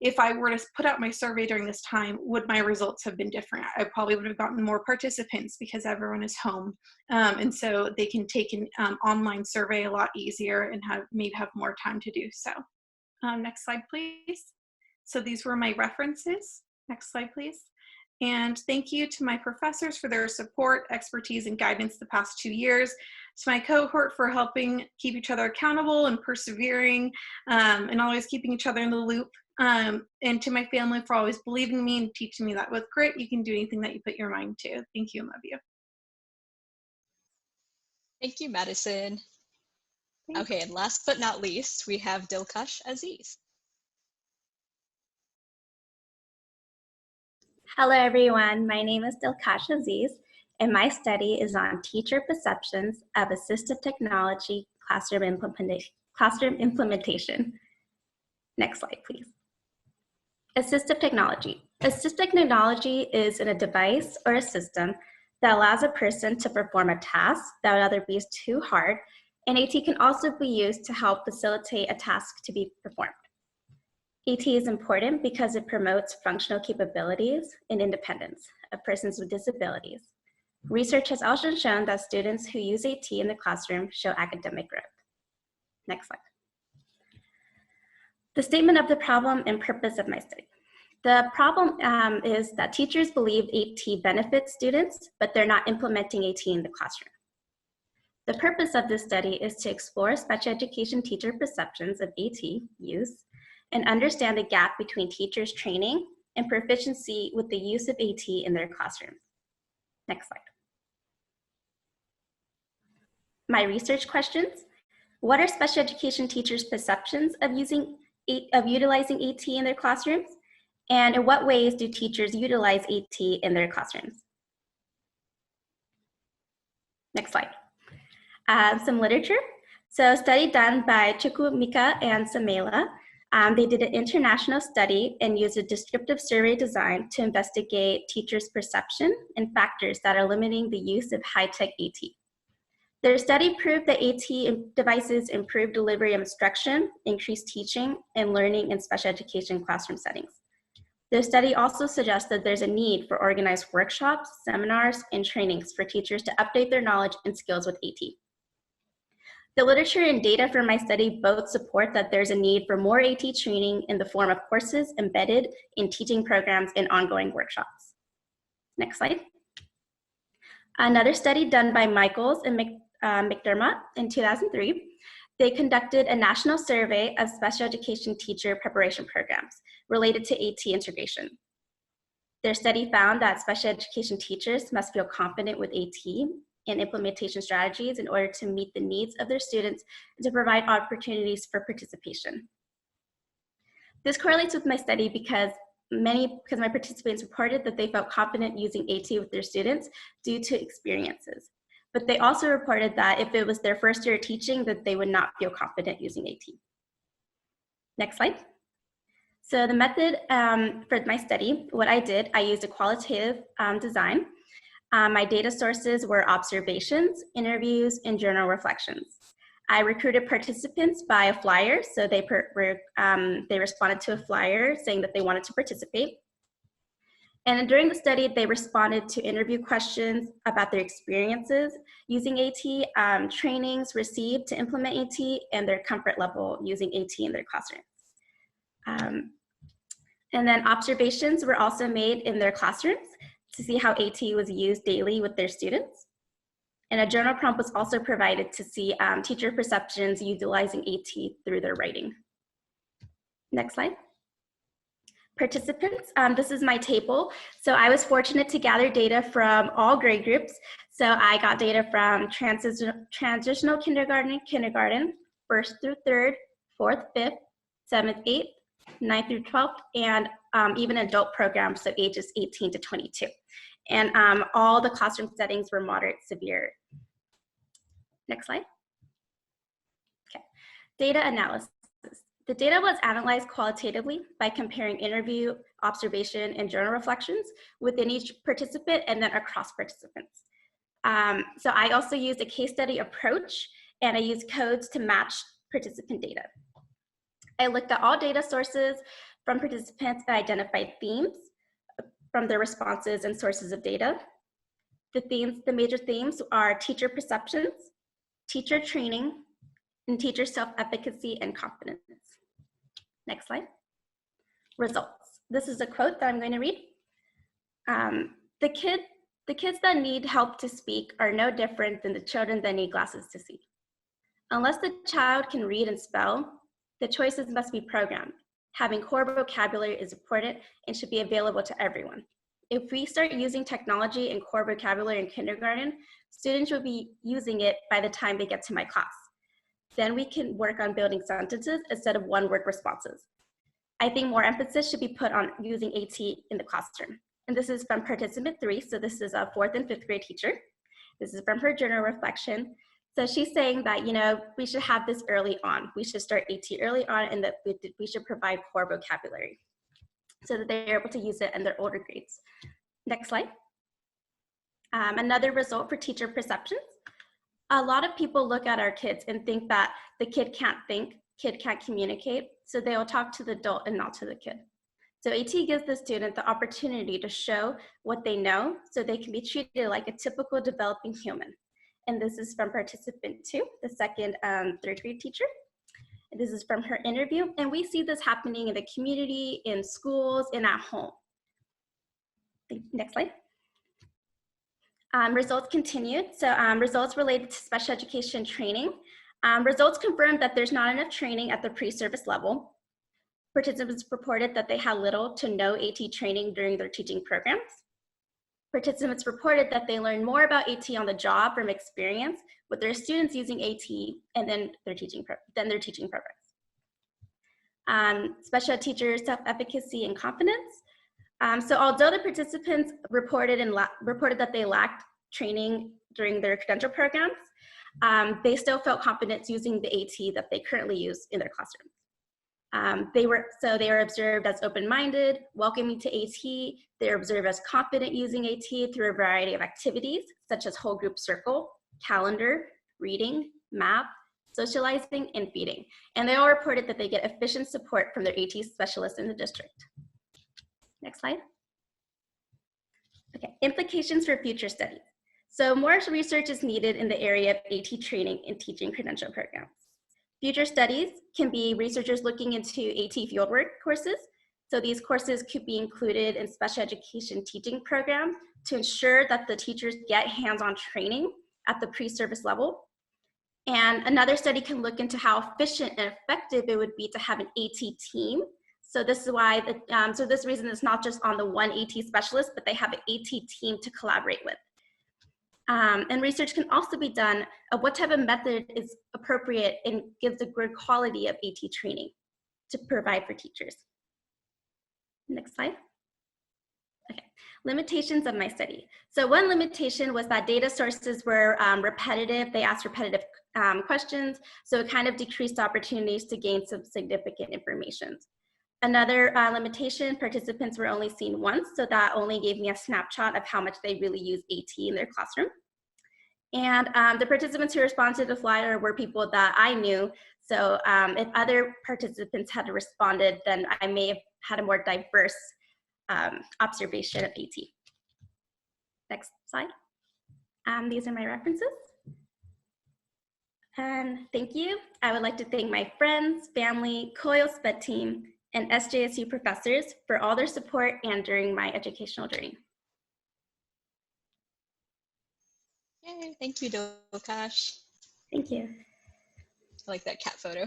if I were to put out my survey during this time, would my results have been different? I probably would have gotten more participants because everyone is home. And so they can take an online survey a lot easier and maybe have more time to do so. Next slide, please. So these were my references. Next slide, please. And thank you to my professors for their support, expertise, and guidance the past 2 years. To my cohort for helping keep each other accountable and persevering and always keeping each other in the loop. And to my family for always believing in me and teaching me that with grit, you can do anything that you put your mind to. Thank you and love you. Thank you, Madison. Thanks. Okay, and last but not least, we have Dilkash Aziz. Hello, everyone. My name is Dilkash Aziz, and my study is on teacher perceptions of assistive technology classroom implementation. Next slide, please. Assistive technology. Assistive technology is in a device or a system that allows a person to perform a task that would otherwise be too hard, and AT can also be used to help facilitate a task to be performed. AT is important because it promotes functional capabilities and independence of persons with disabilities. Research has also shown that students who use AT in the classroom show academic growth. Next slide. The statement of the problem and purpose of my study. The problem is that teachers believe AT benefits students, but they're not implementing AT in the classroom. The purpose of this study is to explore special education teacher perceptions of AT use and understand the gap between teachers' training and proficiency with the use of AT in their classrooms. Next slide. My research questions. What are special education teachers' perceptions of utilizing AT in their classrooms? And in what ways do teachers utilize AT in their classrooms? Next slide. Some literature. So a study done by Chukwumika and Samela. They did an international study and used a descriptive survey design to investigate teachers' perception and factors that are limiting the use of high-tech AT. Their study proved that AT devices improve delivery of instruction, increase teaching and learning in special education classroom settings. Their study also suggests that there's a need for organized workshops, seminars, and trainings for teachers to update their knowledge and skills with AT. The literature and data from my study both support that there's a need for more AT training in the form of courses embedded in teaching programs and ongoing workshops. Next slide. Another study done by Michaels and McDermott in 2003, they conducted a national survey of special education teacher preparation programs related to AT integration. Their study found that special education teachers must feel confident with AT and implementation strategies in order to meet the needs of their students and to provide opportunities for participation. This correlates with my study because my participants reported that they felt confident using AT with their students due to experiences. But they also reported that if it was their first year of teaching, that they would not feel confident using AT. Next slide. So the method for my study, what I did, I used a qualitative design. My data sources were observations, interviews, and journal reflections. I recruited participants by a flyer, so they responded to a flyer saying that they wanted to participate. And during the study, they responded to interview questions about their experiences using AT, trainings received to implement AT, and their comfort level using AT in their classrooms. And then observations were also made in their classrooms to see how AT was used daily with their students. And a journal prompt was also provided to see teacher perceptions utilizing AT through their writing. Next slide. Participants, this is my table. So I was fortunate to gather data from all grade groups. So I got data from transitional kindergarten, 1st through 3rd, 4th, 5th, 7th, 8th, 9th through 12th, and even adult programs, so ages 18 to 22. And all the classroom settings were moderate severe. Next slide. Okay, data analysis. The data was analyzed qualitatively by comparing interview, observation, and journal reflections within each participant and then across participants. So I also used a case study approach, and I used codes to match participant data. I looked at all data sources from participants and identified themes from their responses and sources of data. The major themes are teacher perceptions, teacher training, and teacher self-efficacy and confidence. Next slide. Results. This is a quote that I'm going to read. The kids that need help to speak are no different than the children that need glasses to see. Unless the child can read and spell, the choices must be programmed. Having core vocabulary is important and should be available to everyone. If we start using technology and core vocabulary in kindergarten, students will be using it by the time they get to my class. Then we can work on building sentences instead of one-word responses. I think more emphasis should be put on using AT in the classroom. And this is from participant 3, so this is a 4th and 5th grade teacher. This is from her journal reflection. So she's saying that, you know, we should have this early on. We should start AT early on, and that we should provide core vocabulary so that they're able to use it in their older grades. Next slide. Another result for teacher perceptions. A lot of people look at our kids and think that the kid can't think, kid can't communicate, so they will talk to the adult and not to the kid. So AT gives the student the opportunity to show what they know so they can be treated like a typical developing human. And this is from participant 2, the 2nd 3rd grade teacher. And this is from her interview. And we see this happening in the community, in schools, and at home. Next slide. Results continued. So results related to special education training. Results confirmed that there's not enough training at the pre-service level. Participants reported that they had little to no AT training during their teaching programs. Participants reported that they learned more about AT on the job from experience with their students using AT and then their teaching programs. Special ed teachers' self-efficacy and confidence. So although the participants reported that they lacked training during their credential programs, they still felt confident using the AT that they currently use in their classrooms. They were observed as open-minded, welcoming to AT. They were observed as confident using AT through a variety of activities, such as whole group circle, calendar, reading, math, socializing, and feeding. And they all reported that they get efficient support from their AT specialists in the district. Next slide. Okay, implications for future studies. So more research is needed in the area of AT training and teaching credential programs. Future studies can be researchers looking into AT fieldwork courses. So these courses could be included in special education teaching programs to ensure that the teachers get hands-on training at the pre-service level. And another study can look into how efficient and effective it would be to have an AT team. So this is why, so this reason it's not just on the one AT specialist, but they have an AT team to collaborate with. And research can also be done of what type of method is appropriate and gives a good quality of AT training to provide for teachers. Next slide. Okay, limitations of my study. So one limitation was that data sources were repetitive. They asked repetitive questions, so it kind of decreased opportunities to gain some significant information. Another limitation, participants were only seen once, so that only gave me a snapshot of how much they really use AT in their classroom. And the participants who responded to the flyer were people that I knew, so if other participants had responded, then I may have had a more diverse observation of AT. Next slide. These are my references. And thank you. I would like to thank my friends, family, COIL SPED team, and SJSU professors for all their support and during my educational journey. Yay, thank you, Dilkash. Thank you. I like that cat photo.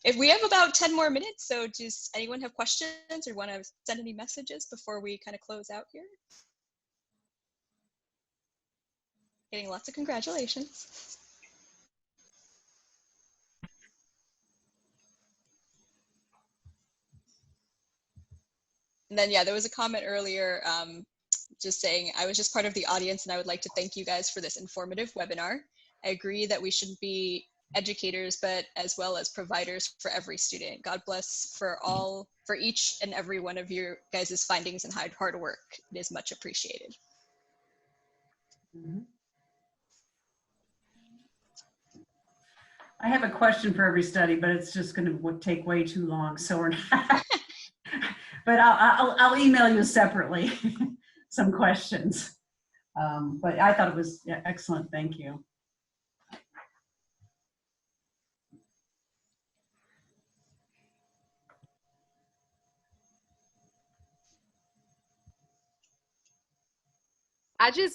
If we have about 10 more minutes, so does anyone have questions or want to send any messages before we kind of close out here? Getting lots of congratulations. And then, yeah, there was a comment earlier just saying, I was just part of the audience and I would like to thank you guys for this informative webinar. I agree that we shouldn't be educators, but as well as providers for every student. God bless for each and every one of your guys' findings and hard work. It is much appreciated. Mm-hmm. I have a question for every study, but it's just going to take way too long, so we're not. But I'll email you separately some questions. But I thought it was excellent. Thank you.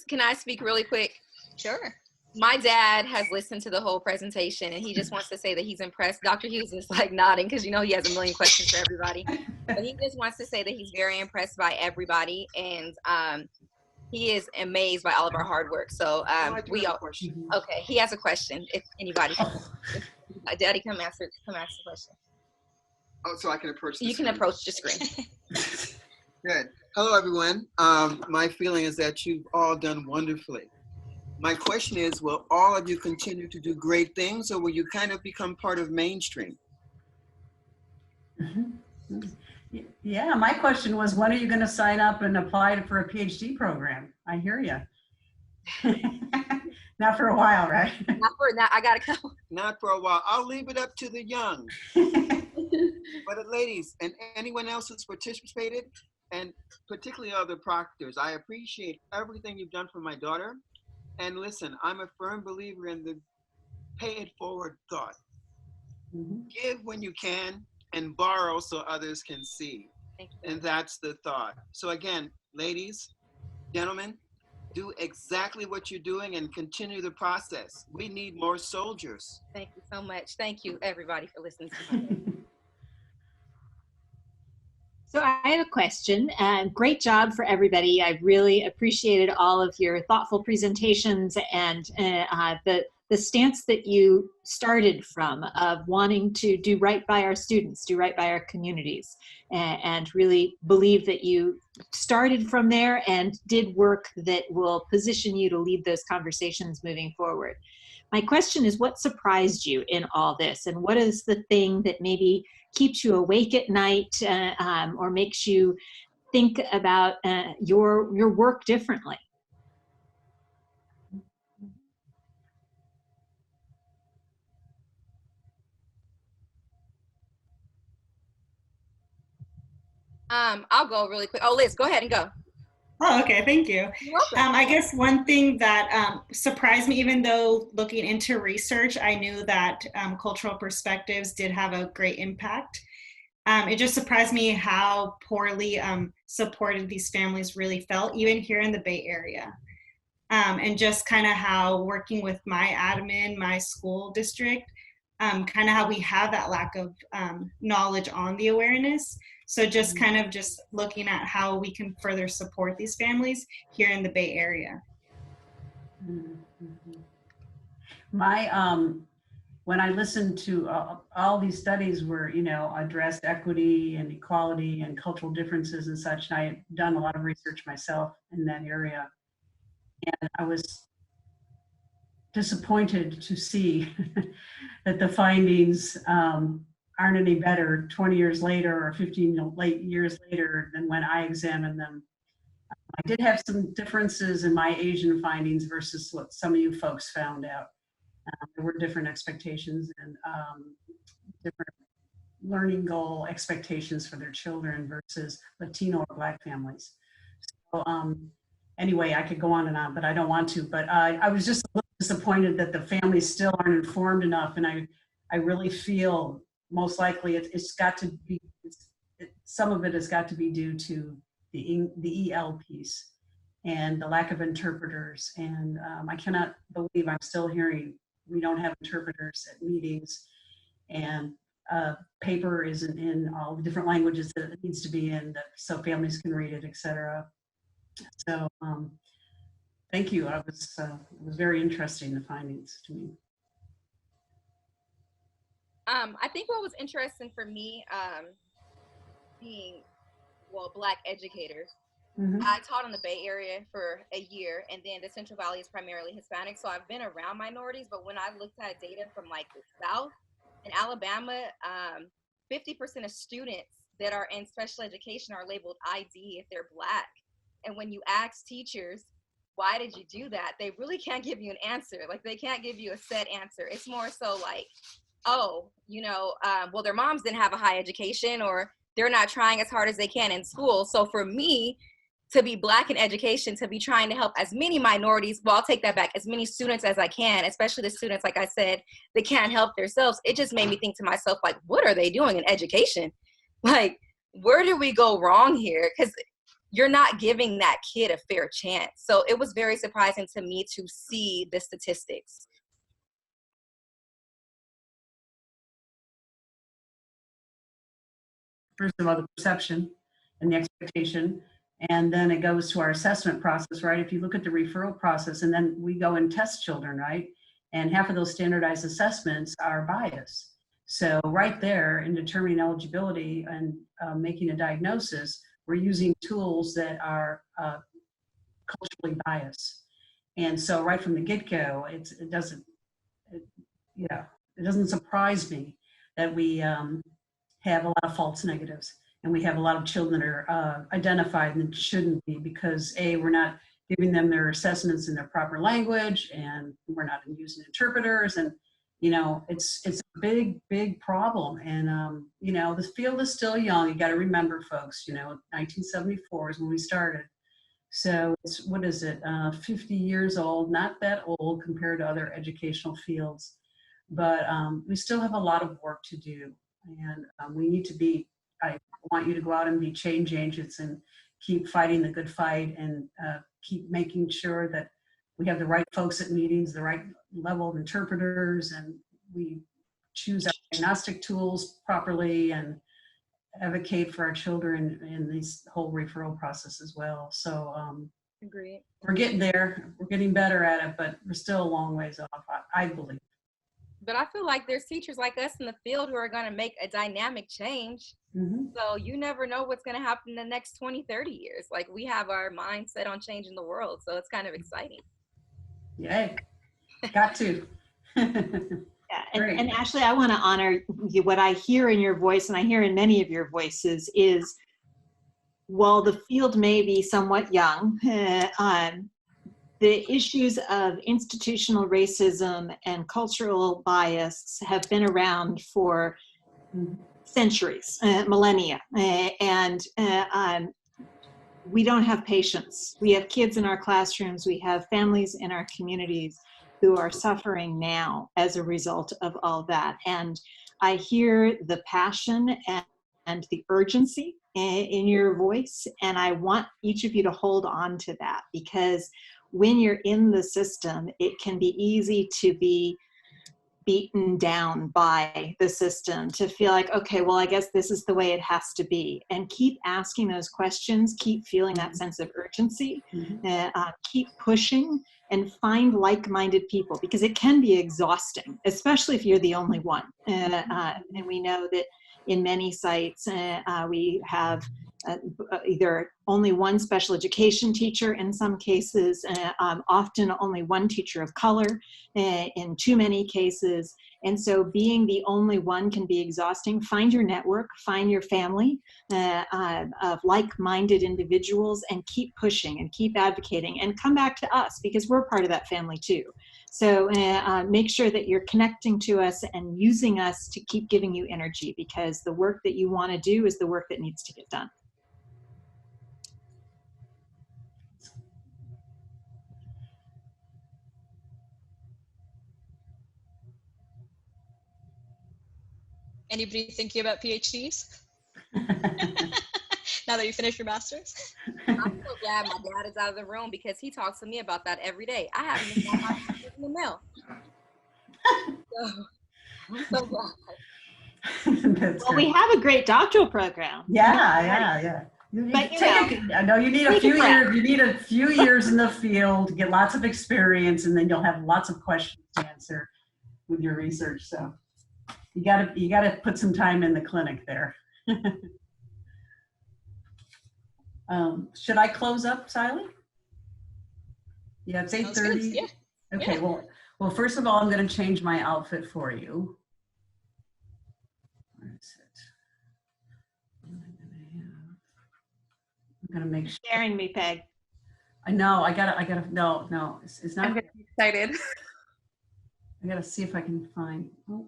Can I speak really quick? Sure. My dad has listened to the whole presentation and he just wants to say that he's impressed. Dr. Hughes is like nodding because you know he has a million questions for everybody. But he just wants to say that he's very impressed by everybody and he is amazed by all of our hard work. So we all, okay, he has a question if anybody. Daddy, come ask the question. Oh, so I can approach the You screen. can approach the screen. Good. Hello, everyone. My feeling is that you've all done wonderfully. My question is, will all of you continue to do great things, or will you kind of become part of mainstream? Yeah, my question was, when are you going to sign up and apply for a PhD program? I hear you. Not for a while, right? Not for now. I gotta go. Not for a while. I'll leave it up to the young. But ladies, and anyone else who's participated, and particularly other proctors, I appreciate everything you've done for my daughter. And listen, I'm a firm believer in the pay it forward thought. Give when you can and borrow so others can see. And that's the thought. So again, ladies, gentlemen, do exactly what you're doing and continue the process. We need more soldiers. Thank you so much. Thank you, everybody, for listening to me. So I have a question. Great job for everybody. I really appreciated all of your thoughtful presentations and the stance that you started from of wanting to do right by our students, do right by our communities, and really believe that you started from there and did work that will position you to lead those conversations moving forward. My question is, what surprised you in all this, and what is the thing that maybe keeps you awake at night or makes you think about your work differently? I'll go really quick. Oh, Liz, go ahead and go. Oh, okay, thank you. You're welcome. I guess one thing that surprised me, even though looking into research, I knew that cultural perspectives did have a great impact. It just surprised me how poorly supported these families really felt, even here in the Bay Area. And just kind of how working with my admin, my school district, kind of how we have that lack of knowledge on the awareness. So just kind of just looking at how we can further support these families here in the Bay Area. When I listened to all these studies where, addressed equity and equality and cultural differences and such, and I had done a lot of research myself in that area. And I was disappointed to see that the findings aren't any better 20 years later or 15 years later than when I examined them. I did have some differences in my Asian findings versus what some of you folks found out. There were different expectations and different learning goal expectations for their children versus Latino or Black families. So anyway, I could go on and on, but I don't want to. But I was just a little disappointed that the families still aren't informed enough. And I really feel most likely it's got to be, some of it has got to be due to the EL piece and the lack of interpreters. And I cannot believe I'm still hearing we don't have interpreters at meetings, and paper isn't in all the different languages that it needs to be in, so families can read it, etc. So thank you. It was very interesting, the findings to me. I think what was interesting for me, being, Black educators, I taught in the Bay Area for a year, and then the Central Valley is primarily Hispanic, so I've been around minorities, but when I looked at data from like the South, in Alabama, 50% of students that are in special education are labeled ID if they're Black. And when you ask teachers, why did you do that? They really can't give you an answer. Like, they can't give you a set answer. It's more so like, oh, well, their moms didn't have a high education, or they're not trying as hard as they can in school. So for me to be Black in education, to be trying to help as many minorities, well, I'll take that back, as many students as I can, especially the students, like I said, that can't help themselves, it just made me think to myself, like, what are they doing in education? Like, where do we go wrong here? Because you're not giving that kid a fair chance. So it was very surprising to me to see the statistics. First of all, the perception and the expectation, and then it goes to our assessment process, right? If you look at the referral process, and then we go and test children, right? And half of those standardized assessments are biased. So right there, in determining eligibility and making a diagnosis, we're using tools that are culturally biased. And so right from the get-go, it doesn't surprise me that we have a lot of false negatives, and we have a lot of children that are identified and shouldn't be, because we're not giving them their assessments in their proper language, and we're not using interpreters, and it's a big problem. And the field is still young. You got to remember, folks, 1974 is when we started. So it's, what is it, 50 years old, not that old compared to other educational fields, but we still have a lot of work to do. And we need to be, I want you to go out and be change agents and keep fighting the good fight, and keep making sure that we have the right folks at meetings, the right level of interpreters, and we choose our diagnostic tools properly and advocate for our children in this whole referral process as well. So Agreed. We're getting there. We're getting better at it, but we're still a long ways off, I believe. But I feel like there's teachers like us in the field who are going to make a dynamic change. Mm-hmm. So you never know what's going to happen in the next 20, 30 years. Like, we have our mindset on changing the world. So it's kind of exciting. Yay. Got to. Yeah, and Ashley, I want to honor you. What I hear in your voice, and I hear in many of your voices, is while the field may be somewhat young, the issues of institutional racism and cultural bias have been around for centuries, millennia, and we don't have patience. We have kids in our classrooms, we have families in our communities who are suffering now as a result of all that. And I hear the passion and the urgency in your voice, and I want each of you to hold on to that, because when you're in the system, it can be easy to be beaten down by the system, to feel like, okay, well, I guess this is the way it has to be. And keep asking those questions, keep feeling that sense of urgency, keep pushing, and find like-minded people, because it can be exhausting, especially if you're the only one. And we know that in many sites, we have either only one special education teacher in some cases, often only one teacher of color in too many cases. And so being the only one can be exhausting. Find your network, find your family of like-minded individuals, and keep pushing and keep advocating, and come back to us, because we're part of that family too. So make sure that you're connecting to us and using us to keep giving you energy, because the work that you want to do is the work that needs to get done. Anybody thinking about PhDs? Now that you finished your master's? I'm so glad my dad is out of the room, because he talks to me about that every day. I haven't even got my master's in the mail. So I'm so glad. Well, we have a great doctoral program. Yeah. I know you need a few years. You need a few years in the field to get lots of experience, and then you'll have lots of questions to answer with your research. So you gotta put some time in the clinic there. Should I close up, Siley? Yeah, it's 8:30. Yeah. Okay. Yeah. Well, first of all, I'm going to change my outfit for you. Where is it? I'm going to make sure. Sharing me, Peg. I know, I gotta, no, it's I'm not. getting excited. I gotta see if I can find. Oh.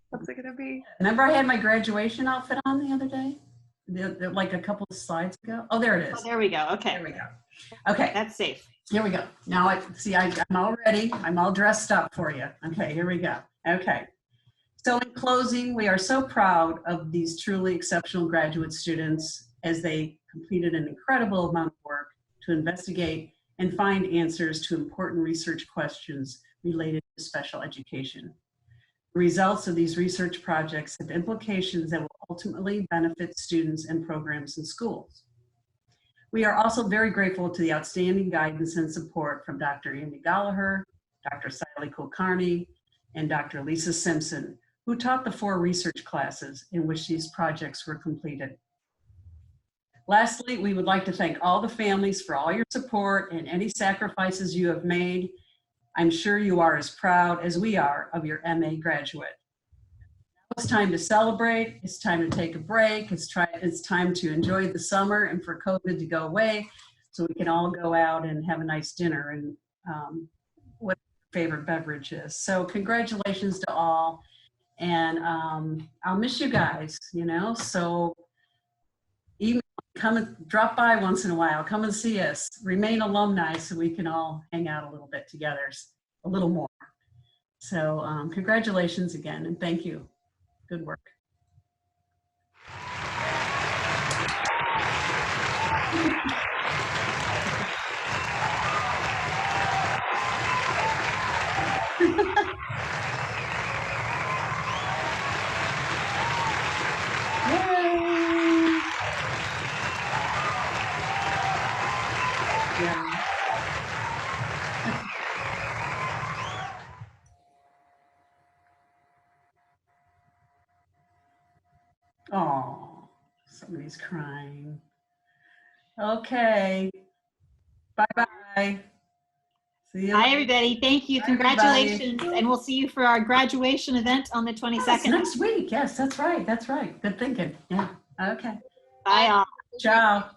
What's it gonna be? Remember I had my graduation outfit on the other day? Like a couple of slides ago. Oh, there it is. Oh, there we go. Okay. There we go. Okay. That's safe. Here we go. Now I'm all ready. I'm all dressed up for you. Okay, here we go. Okay. So in closing, we are so proud of these truly exceptional graduate students as they completed an incredible amount of work to investigate and find answers to important research questions related to special education. The results of these research projects have implications that will ultimately benefit students and programs in schools. We are also very grateful to the outstanding guidance and support from Dr. Andy Gallagher, Dr. Siley Kulkarni, and Dr. Lisa Simpson, who taught the 4 research classes in which these projects were completed. Lastly, we would like to thank all the families for all your support and any sacrifices you have made. I'm sure you are as proud as we are of your MA graduate. Now it's time to celebrate. It's time to take a break. It's time to enjoy the summer and for COVID to go away so we can all go out and have a nice dinner and what your favorite beverage is. So congratulations to all. And I'll miss you guys, so come and drop by once in a while. Come and see us. Remain alumni so we can all hang out a little bit together, a little more. So congratulations again, and thank you. Good work. Oh, somebody's crying. Okay. Bye-bye. See you. Bye, everybody. Thank you. Bye, Congratulations. everybody. And we'll see you for our graduation event on the 22nd. Yes, next week. Yes, that's right. That's right. Good thinking. Yeah. Okay. Bye, all. Ciao.